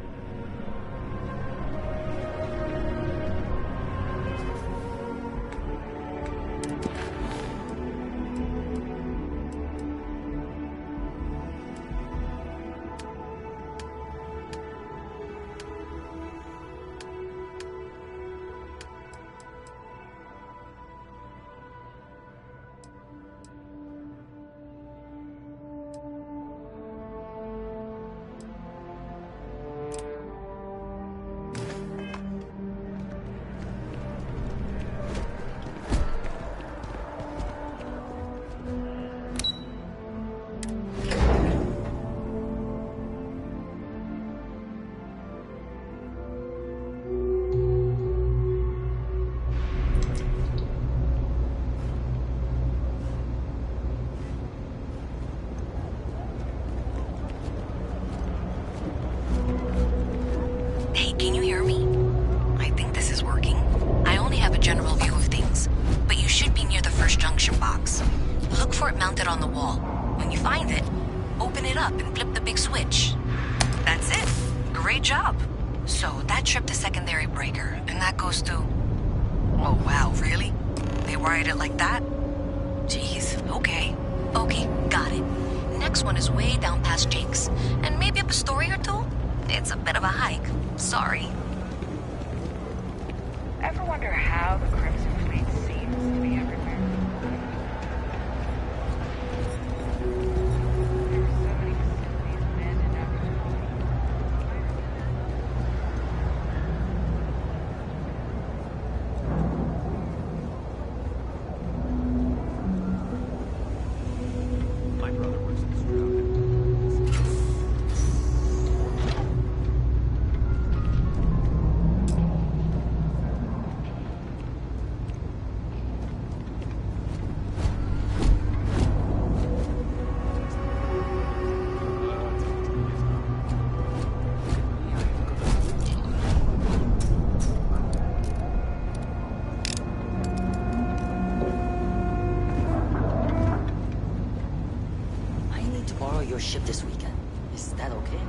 Your ship this weekend. Is that okay?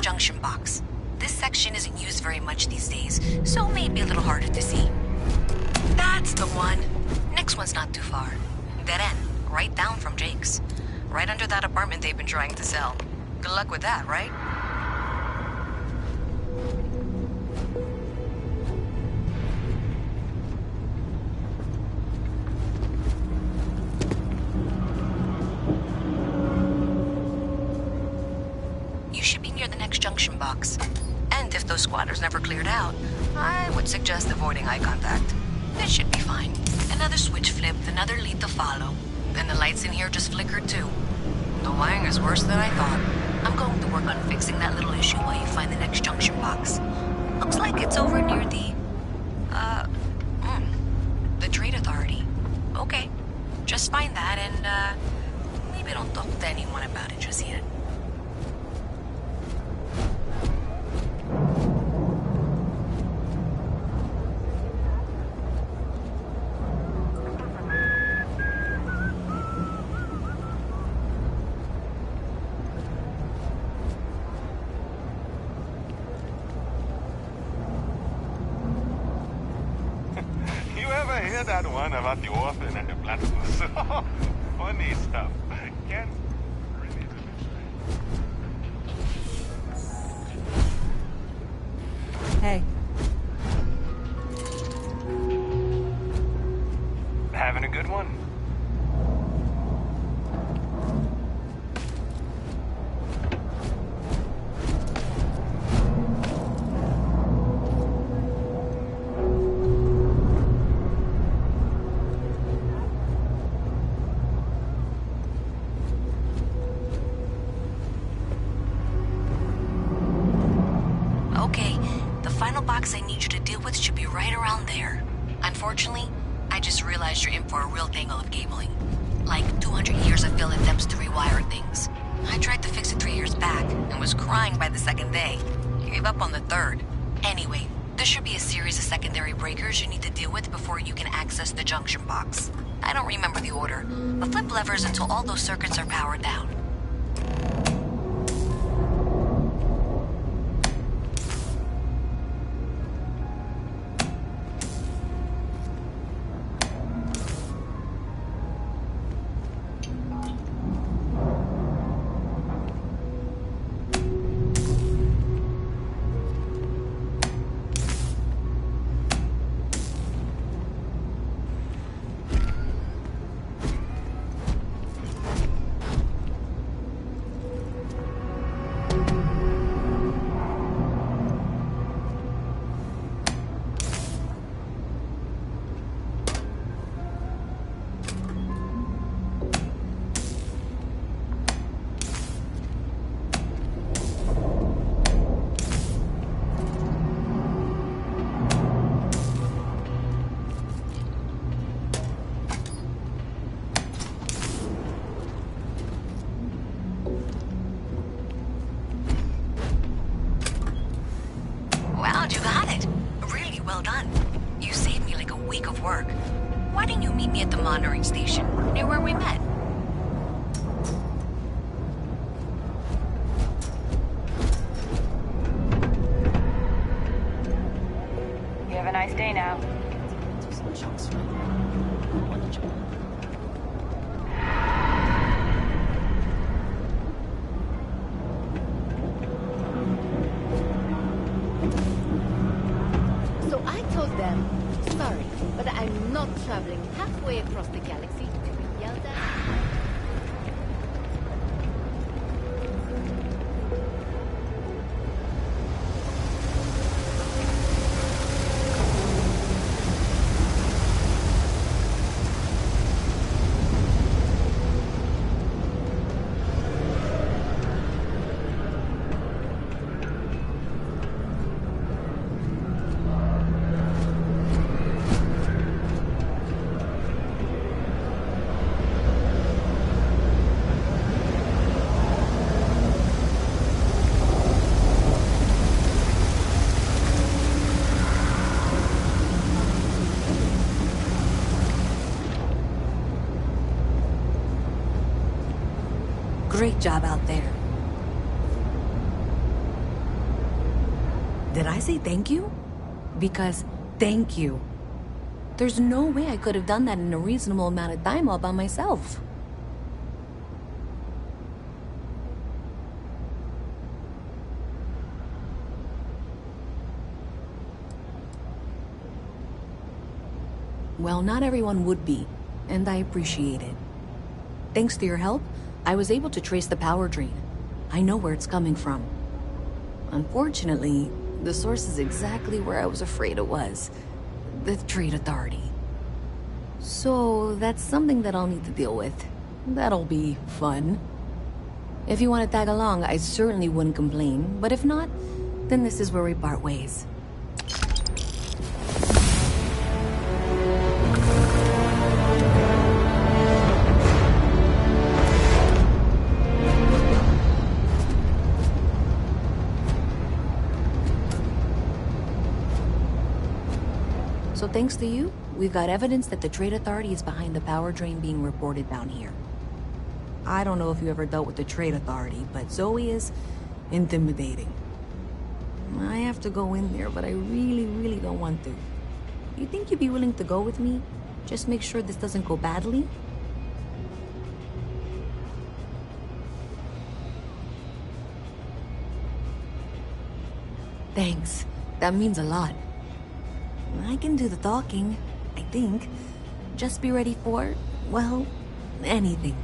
junction box. This section isn't used very much these days, so it may be a little harder to see. That's the one. Next one's not too far. Dead end, right down from Jake's. Right under that apartment they've been trying to sell. Good luck with that, right? You should be near the next junction box. And if those squatters never cleared out, I would suggest avoiding eye contact. It should be fine. Another switch flipped, another lead to follow. Then the lights in here just flickered too. The wiring is worse than I thought. I'm going to work on fixing that little issue while you find the next junction box. Looks like it's over near the Trade Authority. Okay, just find that and, maybe don't talk to anyone about it just yet. You I hear that one about the orphan and the platypus. Funny stuff. Can't really Hey. Having a good one? Okay, the final box I need you to deal with should be right around there. Unfortunately, I just realized you're in for a real tangle of cabling. Like 200 years of fill attempts to rewire things. I tried to fix it 3 years back and was crying by the second day. Gave up on the third. Anyway, there should be a series of secondary breakers you need to deal with before you can access the junction box. I don't remember the order, but flip levers until all those circuits are powered down. Wow, you got it. Really well done. You saved me like a week of work. Why didn't you meet me at the monitoring station, near where we met? You have a nice day now. So I told them, sorry, but I'm not traveling halfway across the galaxy to be yelled at. Great job out there. Did I say thank you? Because thank you. There's no way I could have done that in a reasonable amount of time all by myself. Well, not everyone would be, and I appreciate it. Thanks to your help, I was able to trace the power drain. I know where it's coming from. Unfortunately, the source is exactly where I was afraid it was. The Trade Authority. So, that's something that I'll need to deal with. That'll be fun. If you want to tag along, I certainly wouldn't complain, but if not, then this is where we part ways. So thanks to you, we've got evidence that the Trade Authority is behind the power drain being reported down here. I don't know if you ever dealt with the Trade Authority, but Zoe is intimidating. I have to go in there, but I really don't want to. You think you'd be willing to go with me? Just make sure this doesn't go badly? Thanks. That means a lot. I can do the talking, I think. Just be ready for, well, anything.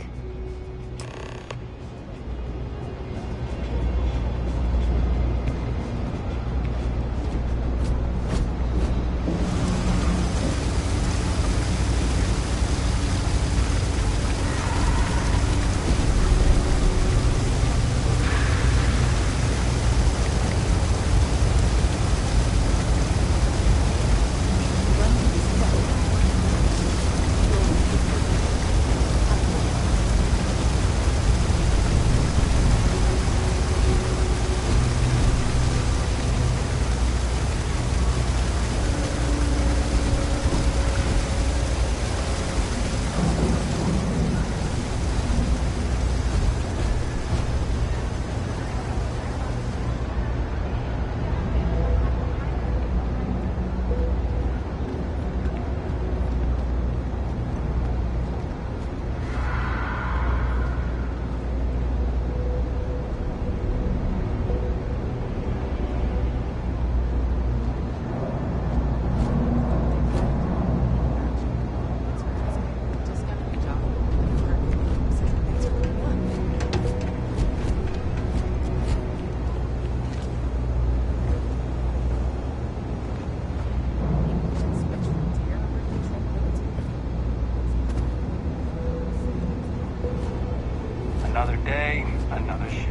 Another day, another shift.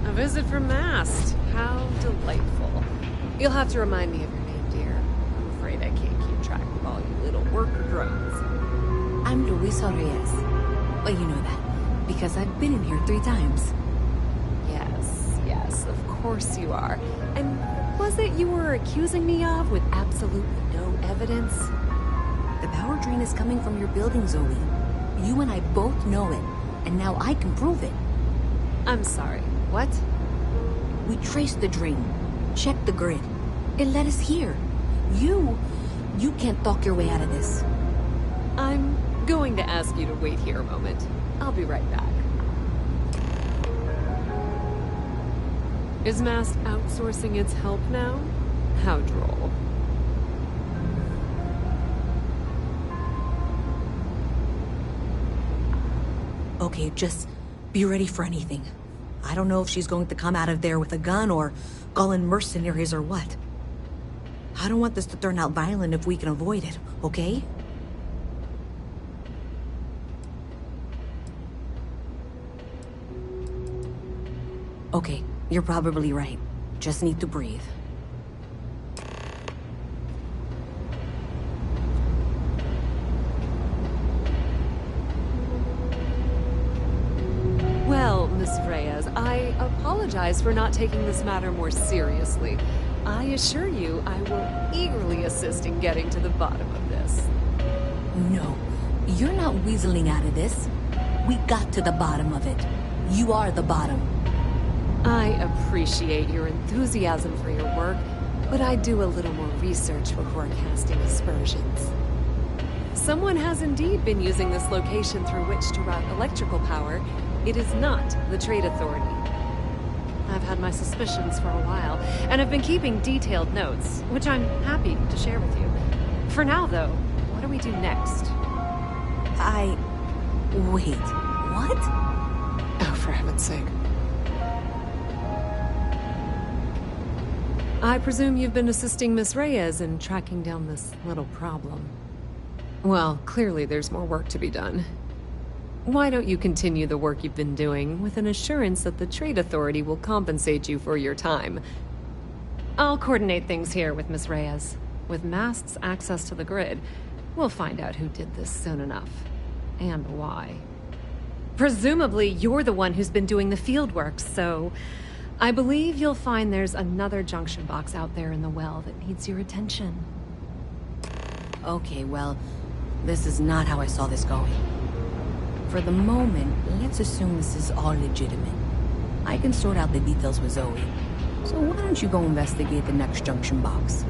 A visit from Mast. How delightful. You'll have to remind me of your name, dear. I'm afraid I can't keep track of all you little worker drones. I'm Luisa Reyes. Well, you know that, because I've been in here 3 times. Yes, of course you are. And was it you were accusing me of with absolutely no evidence? The power drain is coming from your building, Zoe. You and I both know it, and now I can prove it. I'm sorry, what? We traced the drain, checked the grid. It led us here. You can't talk your way out of this. I'm going to ask you to wait here a moment. I'll be right back. Is Mast outsourcing its help now? How droll. Okay, just be ready for anything. I don't know if she's going to come out of there with a gun or call in mercenaries or what. I don't want this to turn out violent if we can avoid it, okay? Okay, you're probably right. Just need to breathe. Well, Miss Reyes, I apologize for not taking this matter more seriously. I assure you I will eagerly assist in getting to the bottom of this. No, you're not weaseling out of this. We got to the bottom of it. You are the bottom. I appreciate your enthusiasm for your work, but I do a little more research before casting aspersions. Someone has indeed been using this location through which to route electrical power. It is not the Trade Authority. I've had my suspicions for a while, and have been keeping detailed notes, which I'm happy to share with you. For now, though, what do we do next? Wait, what? Oh, for heaven's sake. I presume you've been assisting Miss Reyes in tracking down this little problem. Well, clearly there's more work to be done. Why don't you continue the work you've been doing with an assurance that the Trade Authority will compensate you for your time? I'll coordinate things here with Miss Reyes. With Mast's access to the grid, we'll find out who did this soon enough. And why. Presumably, you're the one who's been doing the field work, so I believe you'll find there's another junction box out there in the well that needs your attention. Okay, well, this is not how I saw this going. For the moment, let's assume this is all legitimate. I can sort out the details with Zoe. So why don't you go investigate the next junction box?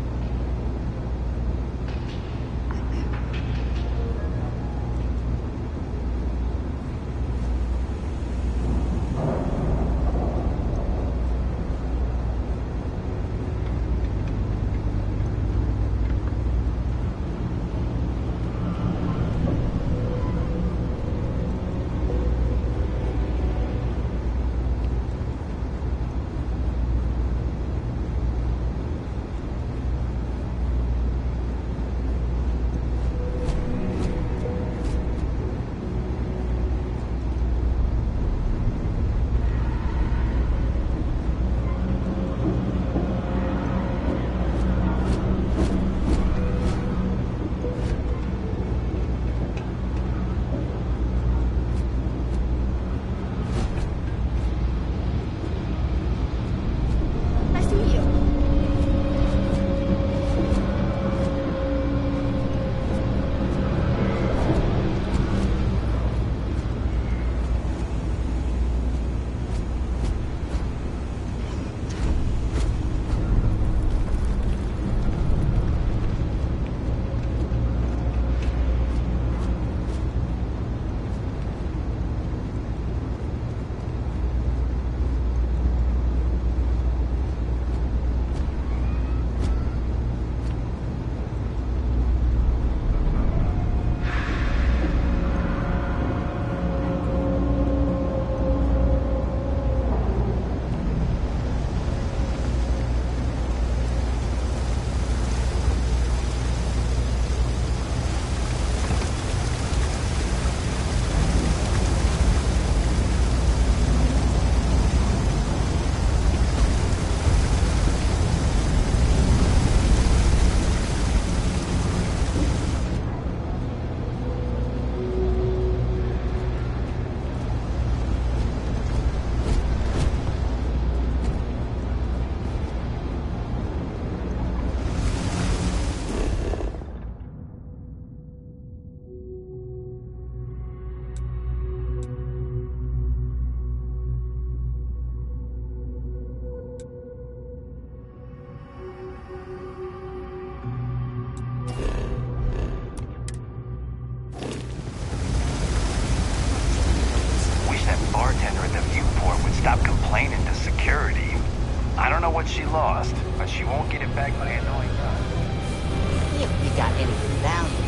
lost, but she won't get it back by annoying us. If we got anything valuable.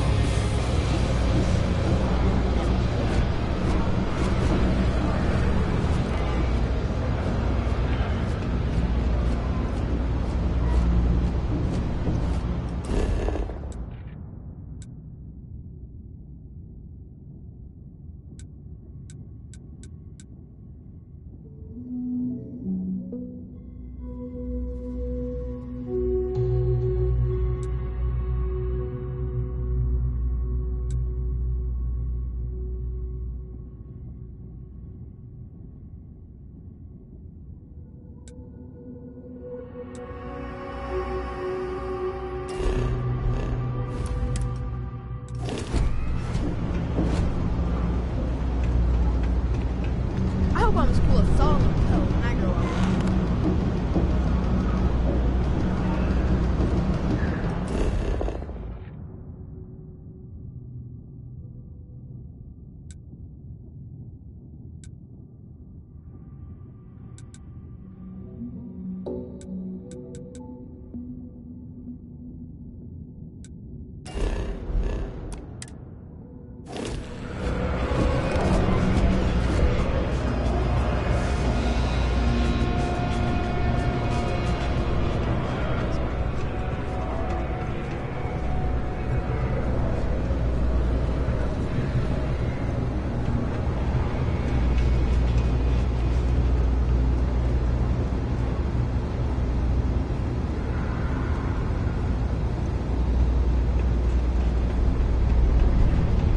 I hope I'm as cool as Solomon Toe when I grow up.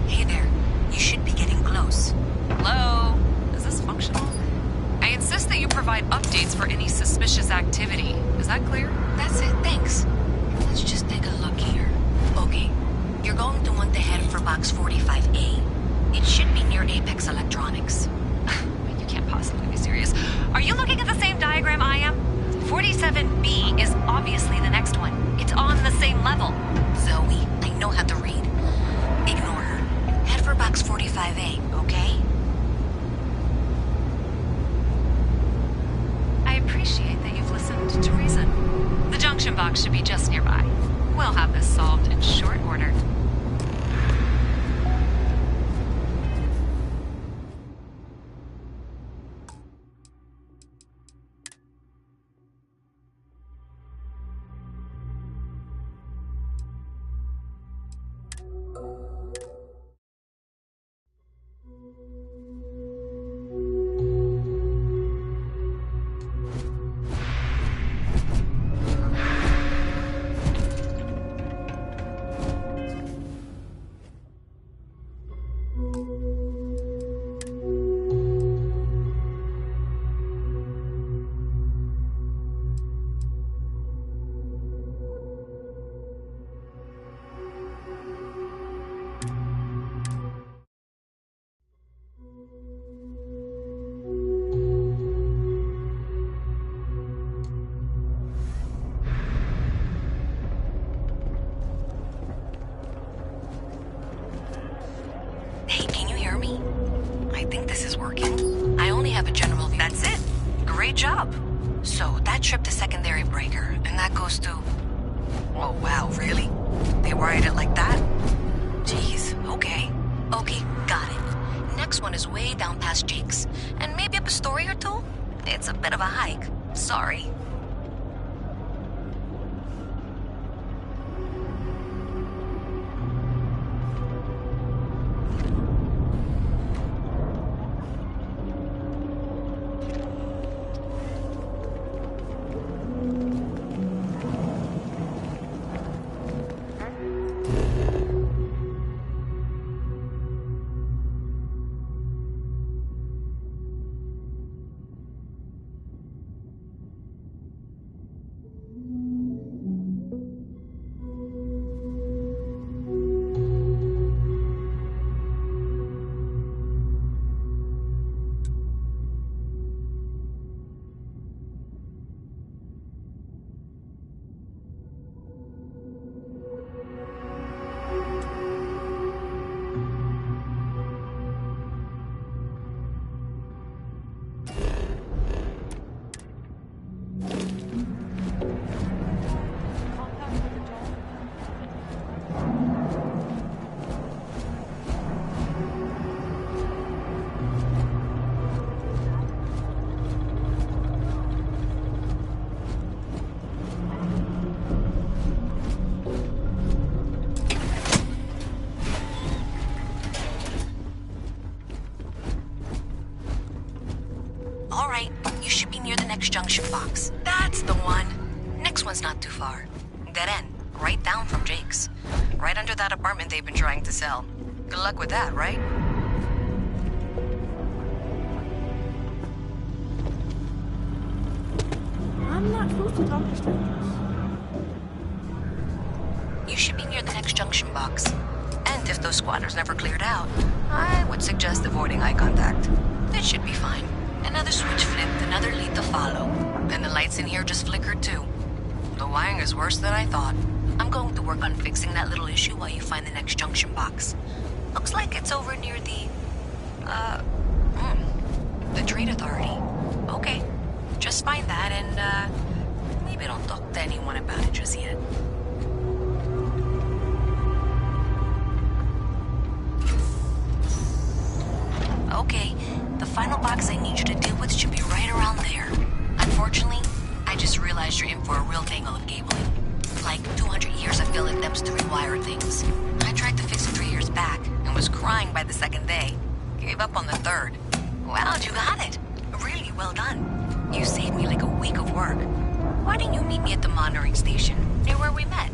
Hey there. You should be getting close. Hello? Is this functional? I insist that you provide updates for any suspicious activity. Is that clear? That's it, thanks. Let's just take a look here. Okay, you're going to want to head for box 45A. It should be near Apex Electronics. You can't possibly be serious. Are you looking at the same diagram I am? 47B is obviously the next one. It's on the same level. Zoe, I know how to read. Ignore her. Head for box 45A, okay? I appreciate that you've listened to reason. The junction box should be just nearby. We'll have this solved in short order. Hey, can you hear me? I think this is working. I only have a general view. That's it. Great job. So, that trip to Secondary Breaker, and that goes to... Oh, wow, really? They wired it like that? Jeez, okay. Okay, got it. Next one is way down past Jake's. And maybe up a story or two? It's a bit of a hike. Sorry. junction box. That's the one. Next one's not too far. Dead end, right down from Jake's. Right under that apartment they've been trying to sell. Good luck with that, right? I'm not supposed to talk to strangers. You should be near the next junction box. And if those squatters never cleared out, I would suggest avoiding eye contact. It should be fine. Another switch flipped, another lead to follow. And the lights in here just flickered too. The wiring is worse than I thought. I'm going to work on fixing that little issue while you find the next junction box. Looks like it's over near the Trade Authority. Okay, just find that and, maybe don't talk to anyone about it just yet. Okay, the final box I need you to deal with should be right around there. Unfortunately, I just realized you're in for a real tangle of cabling. Like 200 years of field attempts to rewire things. I tried to fix it 3 years back and was crying by the second day. Gave up on the third. Well, you got it. Really well done. You saved me like a week of work. Why didn't you meet me at the monitoring station, near where we met?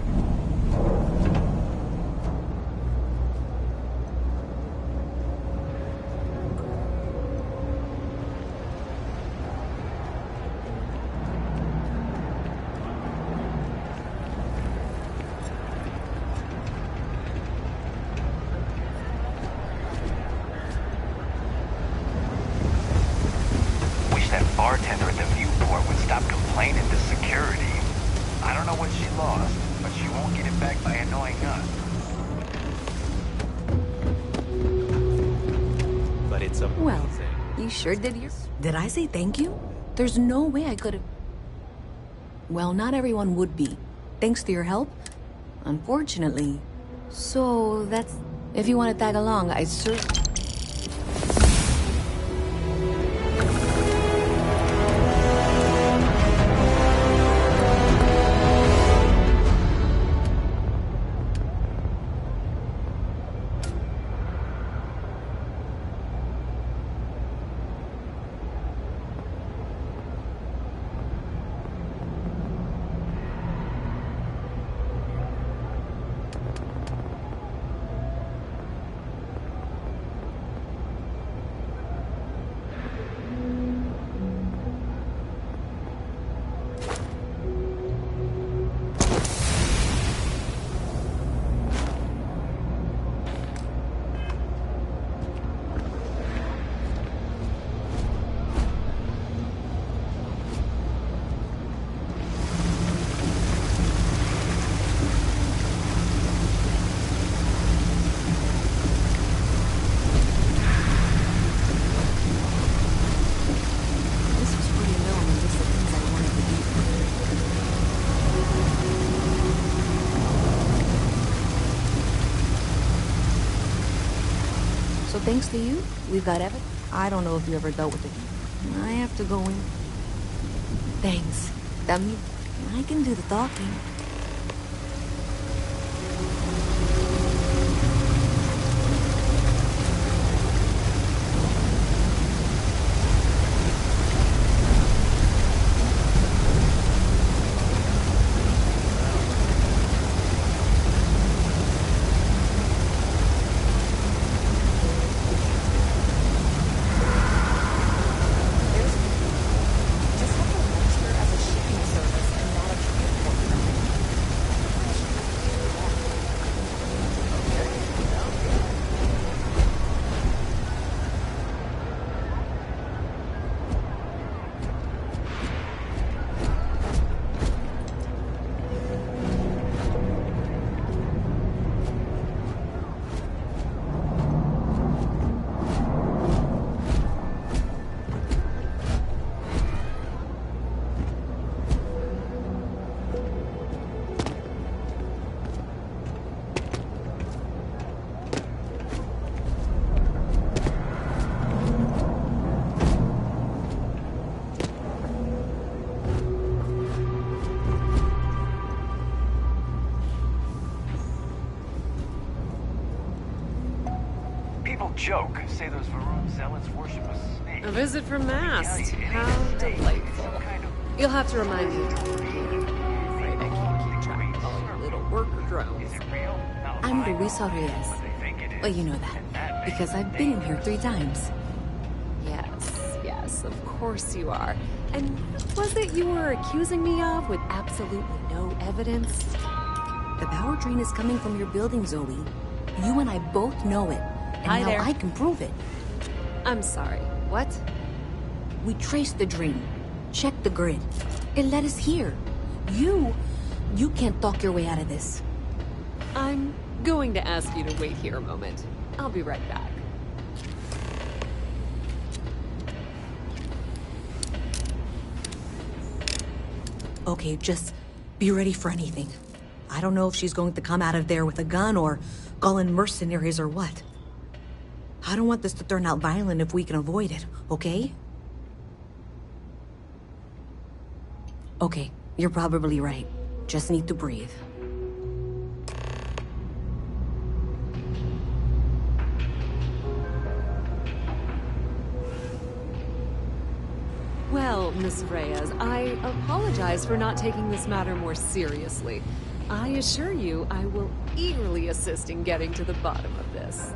Bartender at the viewport would stop complaining to security. I don't know what she lost, but she won't get it back by annoying us. But it's amazing. Well, you sure did your... Did I say thank you? There's no way I could have... Well, not everyone would be. Thanks to your help, unfortunately. So, that's... If you want to tag along, I certainly... So thanks to you, we've got everything. I don't know if you ever dealt with it. I have to go in. Thanks. That means I can do the talking. Joke. Say those Varun zealots worship a snake. A visit from Mast. How delightful. Some kind of You'll have to remind me. I'm afraid I can't keep track of all your little worker drones. I'm Luisa Reyes. Well, you know that, because I've been in here 3 times. Yes, of course you are. And what was it you were accusing me of with absolutely no evidence? The power drain is coming from your building, Zoe. You and I both know it. And Hi now there. I can prove it. I'm sorry, what? We traced the drain, checked the grid. It led us here. You can't talk your way out of this. I'm going to ask you to wait here a moment. I'll be right back. Okay, just be ready for anything. I don't know if she's going to come out of there with a gun or call in mercenaries or what. I don't want this to turn out violent if we can avoid it, okay? Okay, you're probably right. Just need to breathe. Well, Miss Reyes, I apologize for not taking this matter more seriously. I assure you I will eagerly assist in getting to the bottom of this.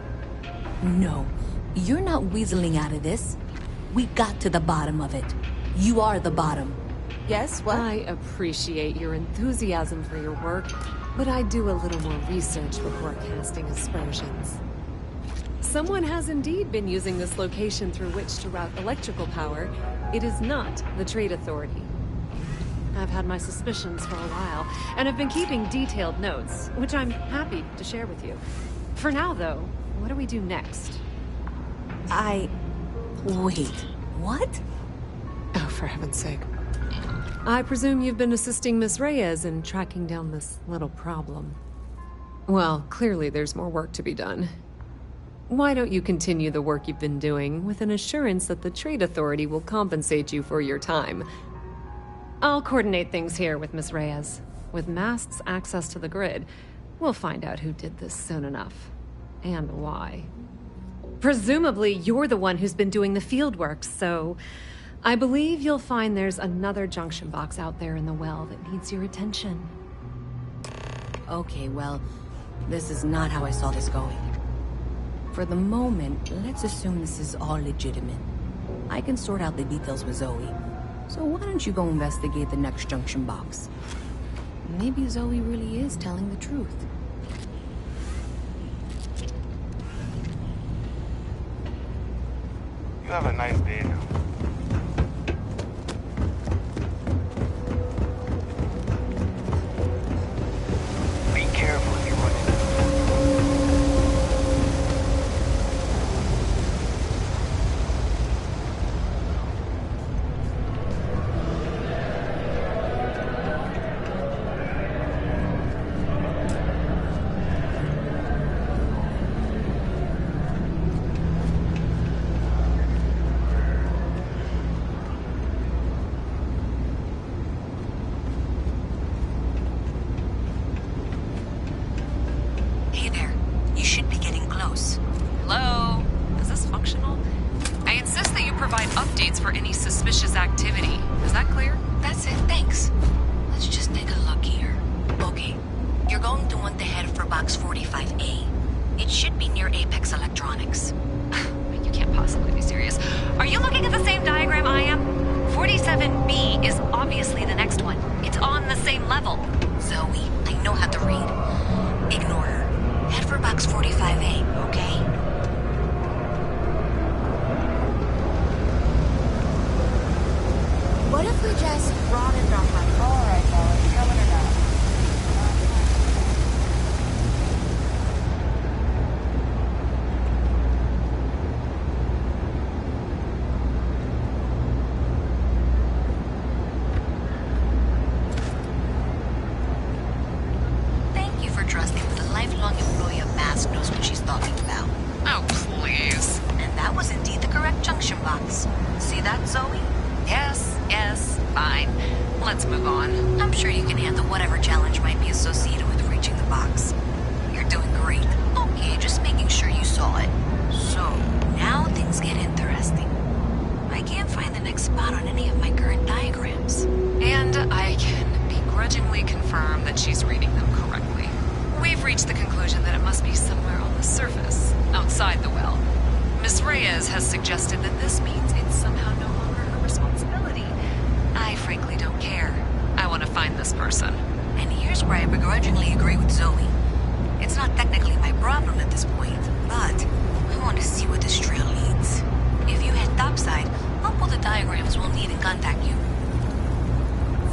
No, you're not weaseling out of this. We got to the bottom of it. You are the bottom. Yes, what? I appreciate your enthusiasm for your work, but I do a little more research before casting aspersions. Someone has indeed been using this location through which to route electrical power. It is not the Trade Authority. I've had my suspicions for a while, and have been keeping detailed notes, which I'm happy to share with you. For now, though, what do we do next? Wait, what? Oh, for heaven's sake. I presume you've been assisting Miss Reyes in tracking down this little problem. Well, clearly there's more work to be done. Why don't you continue the work you've been doing with an assurance that the Trade Authority will compensate you for your time? I'll coordinate things here with Miss Reyes. With Mast's access to the grid, we'll find out who did this soon enough. And why. Presumably, you're the one who's been doing the field work, so I believe you'll find there's another junction box out there in the well that needs your attention. Okay, well, this is not how I saw this going. For the moment, let's assume this is all legitimate. I can sort out the details with Zoe. So why don't you go investigate the next junction box? Maybe Zoe really is telling the truth. You have a nice day now. Be careful if you're running. Hey there. You should be getting close. Hello? Is this functional? I insist that you provide updates for any suspicious activity. Is that clear? That's it, thanks. Let's just take a look here. Okay, you're going to want to head for box 45A. It should be near Apex Electronics. You can't possibly be serious. Are you looking at the same diagram I am? 47B is obviously the next one. It's on the same level. Zoe, I know how to read. Ignore her. Head for box 45A, okay? What if we just broadened our mind? All right, Molly, coming or not? Thank you for trusting that the lifelong employee of Mask knows what she's talking about. Oh, please. And that was indeed the correct junction box. See that, Zoe? Yes, fine. Let's move on. I'm sure you can handle whatever challenge might be associated with reaching the box. You're doing great. Okay, just making sure you saw it. So, now things get interesting. I can't find the next spot on any of my current diagrams. must be somewhere on the surface, outside the well. Miss Reyes has suggested that this means it's somehow no longer her responsibility. I frankly don't care. I want to find this person. And here's where I begrudgingly agree with Zoe. It's not technically my problem at this point, but I want to see where this trail leads. If you head topside, I'll pull the diagrams we'll need and contact you.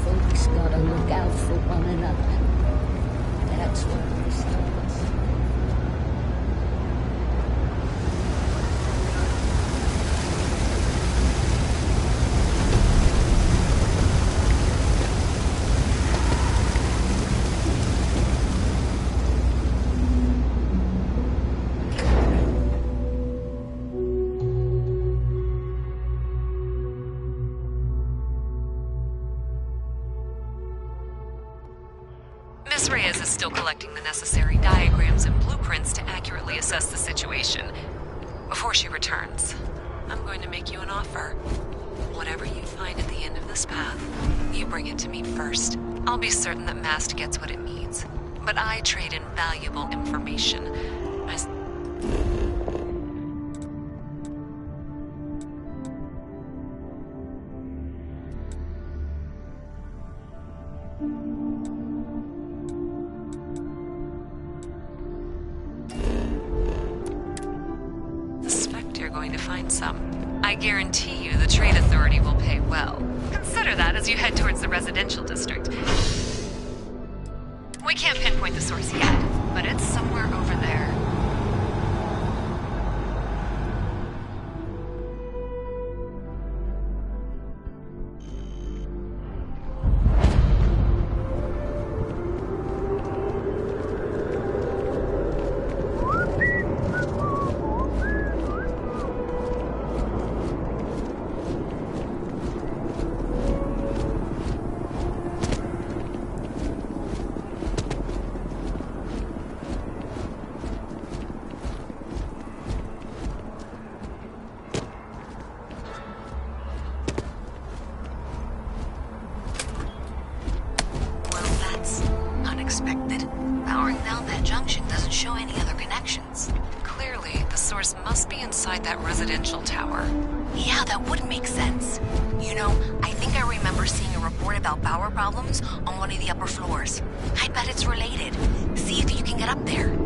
Folks gotta look out for one another. That's what this does. Miss Reyes is still collecting the necessary diagrams and blueprints to accurately assess the situation. Before she returns, I'm going to make you an offer. Whatever you find at the end of this path, you bring it to me first. I'll be certain that Mast gets what it needs. But I trade in valuable information. I guarantee you the Trade Authority will pay well. Consider that as you head towards the residential district. We can't pinpoint the source yet, but it's somewhere over there. Powering down that junction doesn't show any other connections. Clearly, the source must be inside that residential tower. Yeah, that would make sense. You know, I think I remember seeing a report about power problems on one of the upper floors. I bet it's related. See if you can get up there.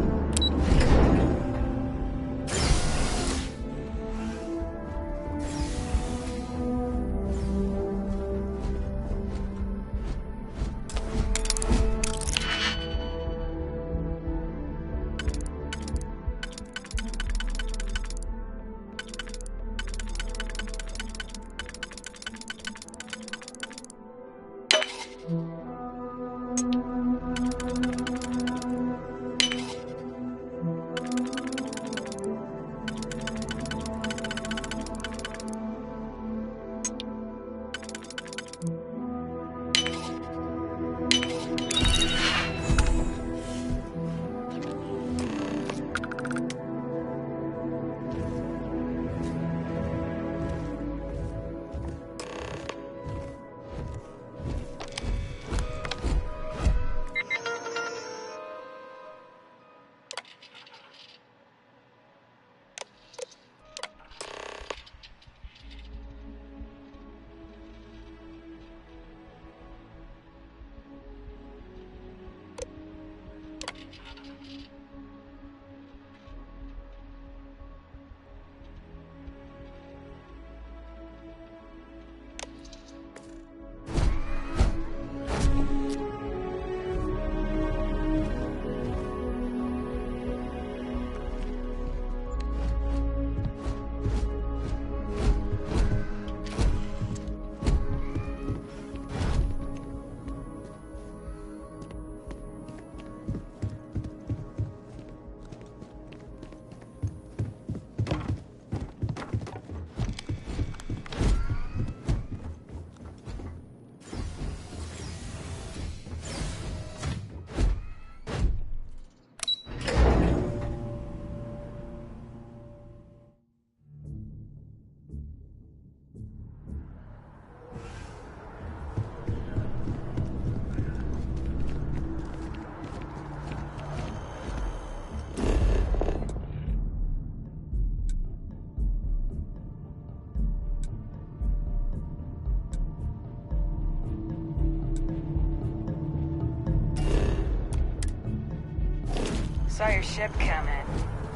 Saw your ship come in.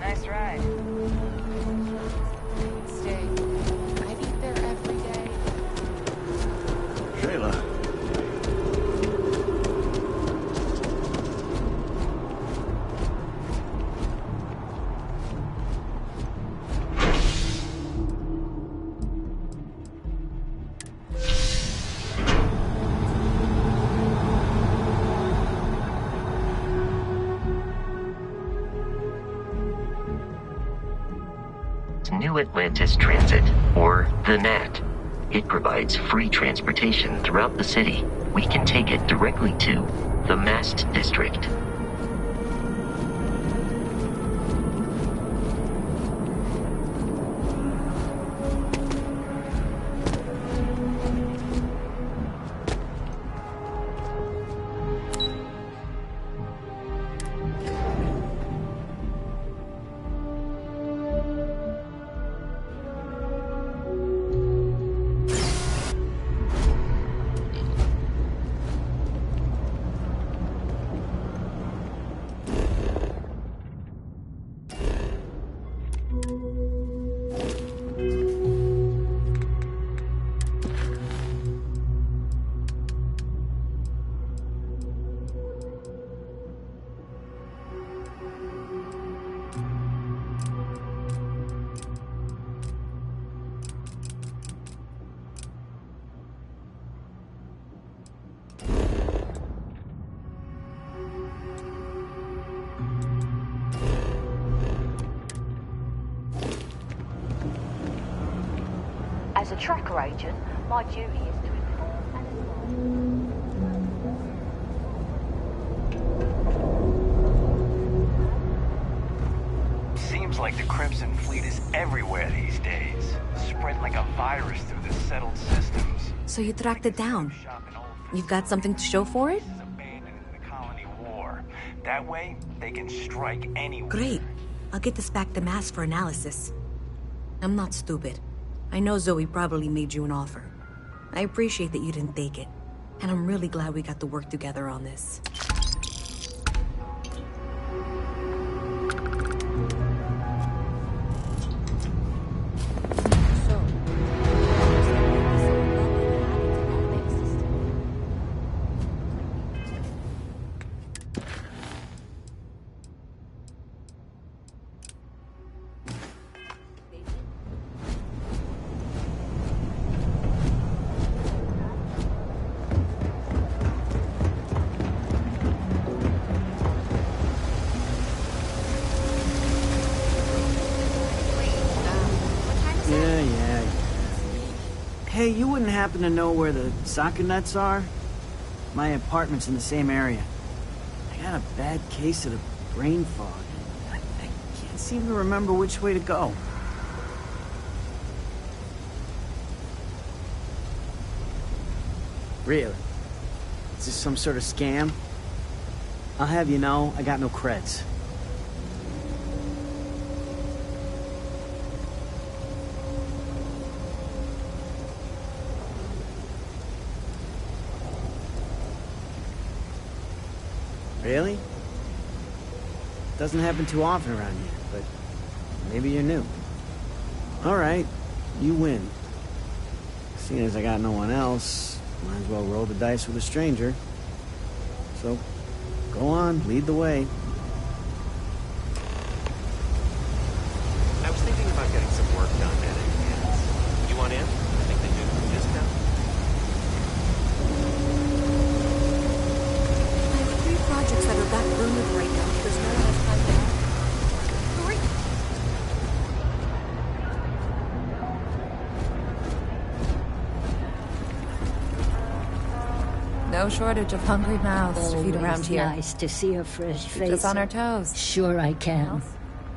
Nice ride. Stay. I'd eat there every day. Shayla. New Atlantis Transit, or the NAT. It provides free transportation throughout the city. We can take it directly to the Mast District. As a tracker agent, my duty is to inform and advise. Seems like the Crimson Fleet is everywhere these days. Spread like a virus through the settled systems. So you tracked it down. You've got something to show for it? That way, they can strike anywhere. Great. I'll get this back to Mass for analysis. I'm not stupid. I know Zoe probably made you an offer. I appreciate that you didn't take it. And I'm really glad we got to work together on this. Hey, you wouldn't happen to know where the soccer nets are? My apartment's in the same area. I got a bad case of the brain fog. I can't seem to remember which way to go. Really? Is this some sort of scam? I'll have you know, I got no creds. Really? Doesn't happen too often around here, but maybe you're new. All right, you win. Seeing as I got no one else, might as well roll the dice with a stranger. So, go on, lead the way. I was thinking about getting some work done at Enhance. You want in? I think they do a discount. I have 3 projects that are backburnered right now. There's not enough time to act. No shortage of hungry mouths to feed around Always here. nice to see a fresh Keeps face. us on our toes. Sure I can.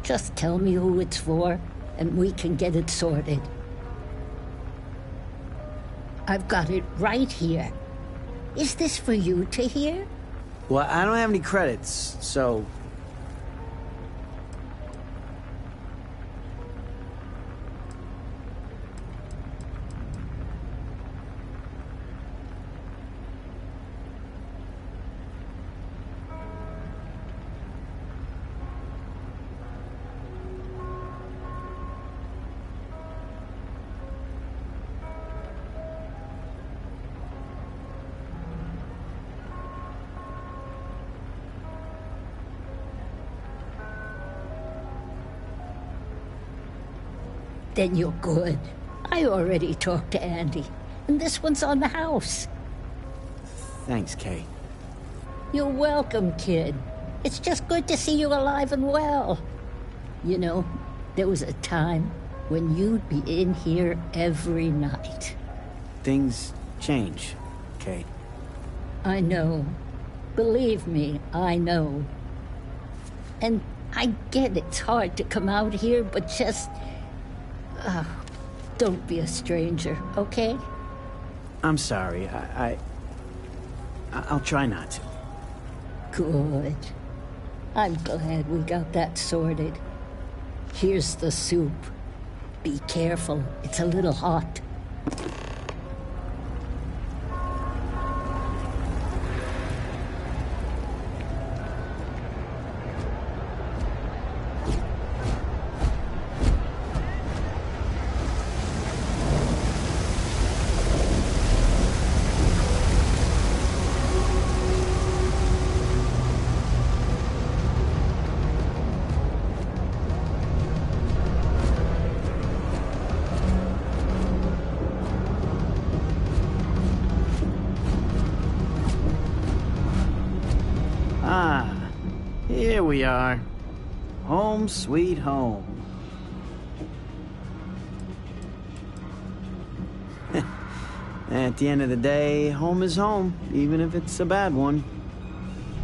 Just tell me who it's for, and we can get it sorted. I've got it right here. Is this for you to hear? Well, I don't have any credits, so... Then you're good. I already talked to Andy, and this one's on the house. Thanks, Kay. You're welcome, kid. It's just good to see you alive and well. You know, there was a time when you'd be in here every night. Things change, Kay. I know. Believe me, I know. And I get it's hard to come out here, but just... don't be a stranger, okay? I'm sorry. I'll try not to. Good. I'm glad we got that sorted. Here's the soup. Be careful, it's a little hot. Here we are. Home sweet home. At the end of the day, home is home, even if it's a bad one.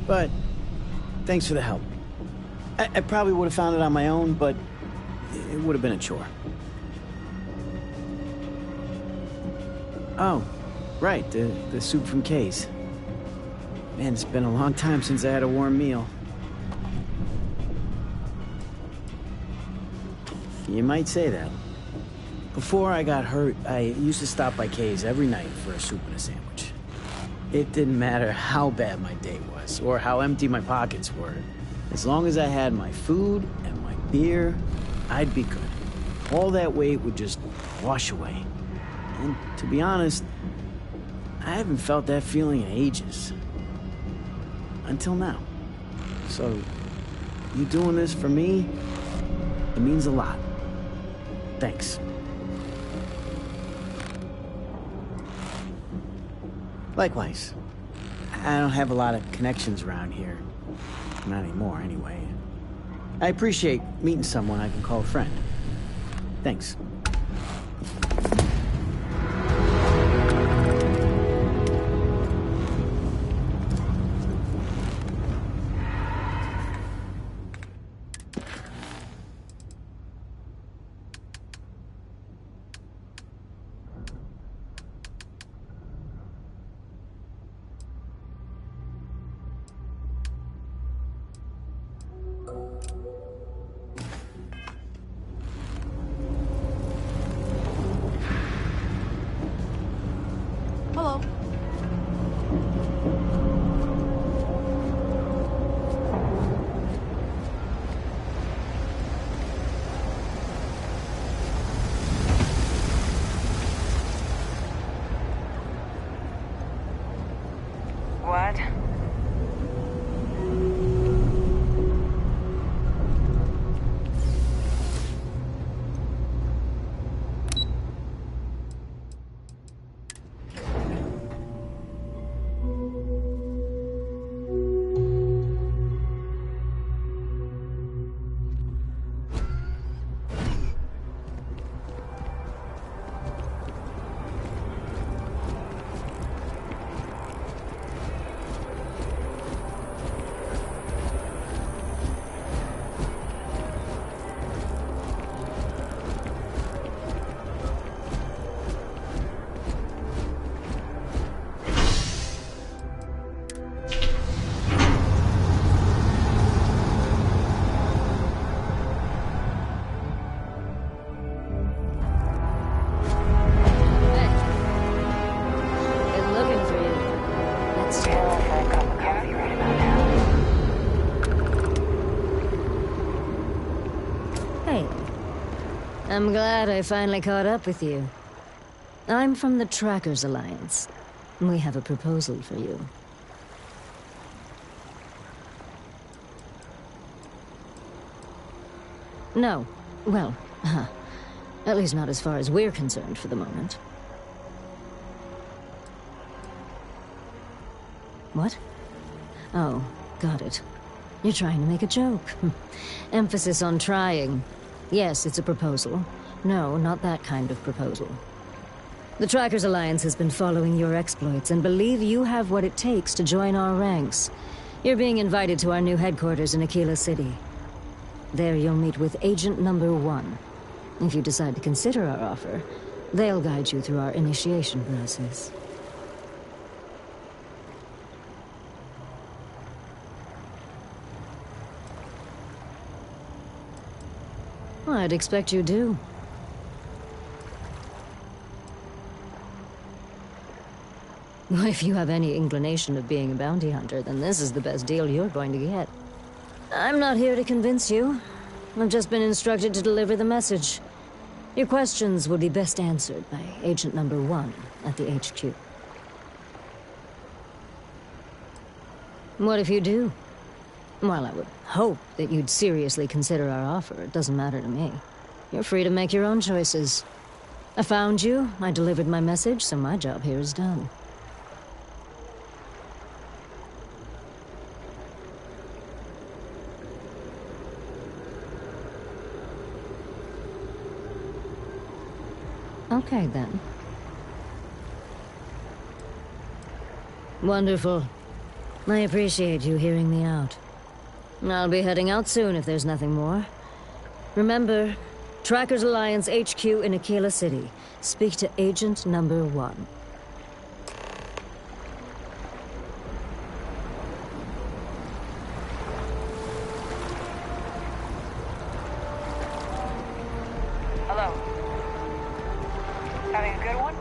But thanks for the help. I probably would have found it on my own, but it would have been a chore. Oh, right, the soup from Kay's. Man, it's been a long time since I had a warm meal. You might say that. Before I got hurt, I used to stop by Kay's every night for a soup and a sandwich. It didn't matter how bad my day was, or how empty my pockets were. As long as I had my food and my beer, I'd be good. All that weight would just wash away. And to be honest, I haven't felt that feeling in ages. Until now. So, you doing this for me, it means a lot. Thanks. Likewise. I don't have a lot of connections around here. Not anymore, anyway. I appreciate meeting someone I can call a friend. Thanks. Hello. What? Been looking for you. Let's go for a cup of coffee right about now. Hey. I'm glad I finally caught up with you. I'm from the Trackers Alliance. We have a proposal for you. No. Well, At least not as far as we're concerned for the moment. What? Oh, got it. You're trying to make a joke. Emphasis on trying. Yes, it's a proposal. No, not that kind of proposal. The Trackers Alliance has been following your exploits and believe you have what it takes to join our ranks. You're being invited to our new headquarters in Aquila City. There you'll meet with Agent Number 1. If you decide to consider our offer, they'll guide you through our initiation process. I'd expect you do. If you have any inclination of being a bounty hunter, then this is the best deal you're going to get. I'm not here to convince you. I've just been instructed to deliver the message. Your questions would be best answered by Agent Number 1 at the HQ. What if you do? While I would hope that you'd seriously consider our offer, it doesn't matter to me. You're free to make your own choices. I found you, I delivered my message, so my job here is done. Okay, then. Wonderful. I appreciate you hearing me out. I'll be heading out soon if there's nothing more. Remember, Trackers Alliance HQ in Aquila City. Speak to Agent Number 1. Hello. Having a good one?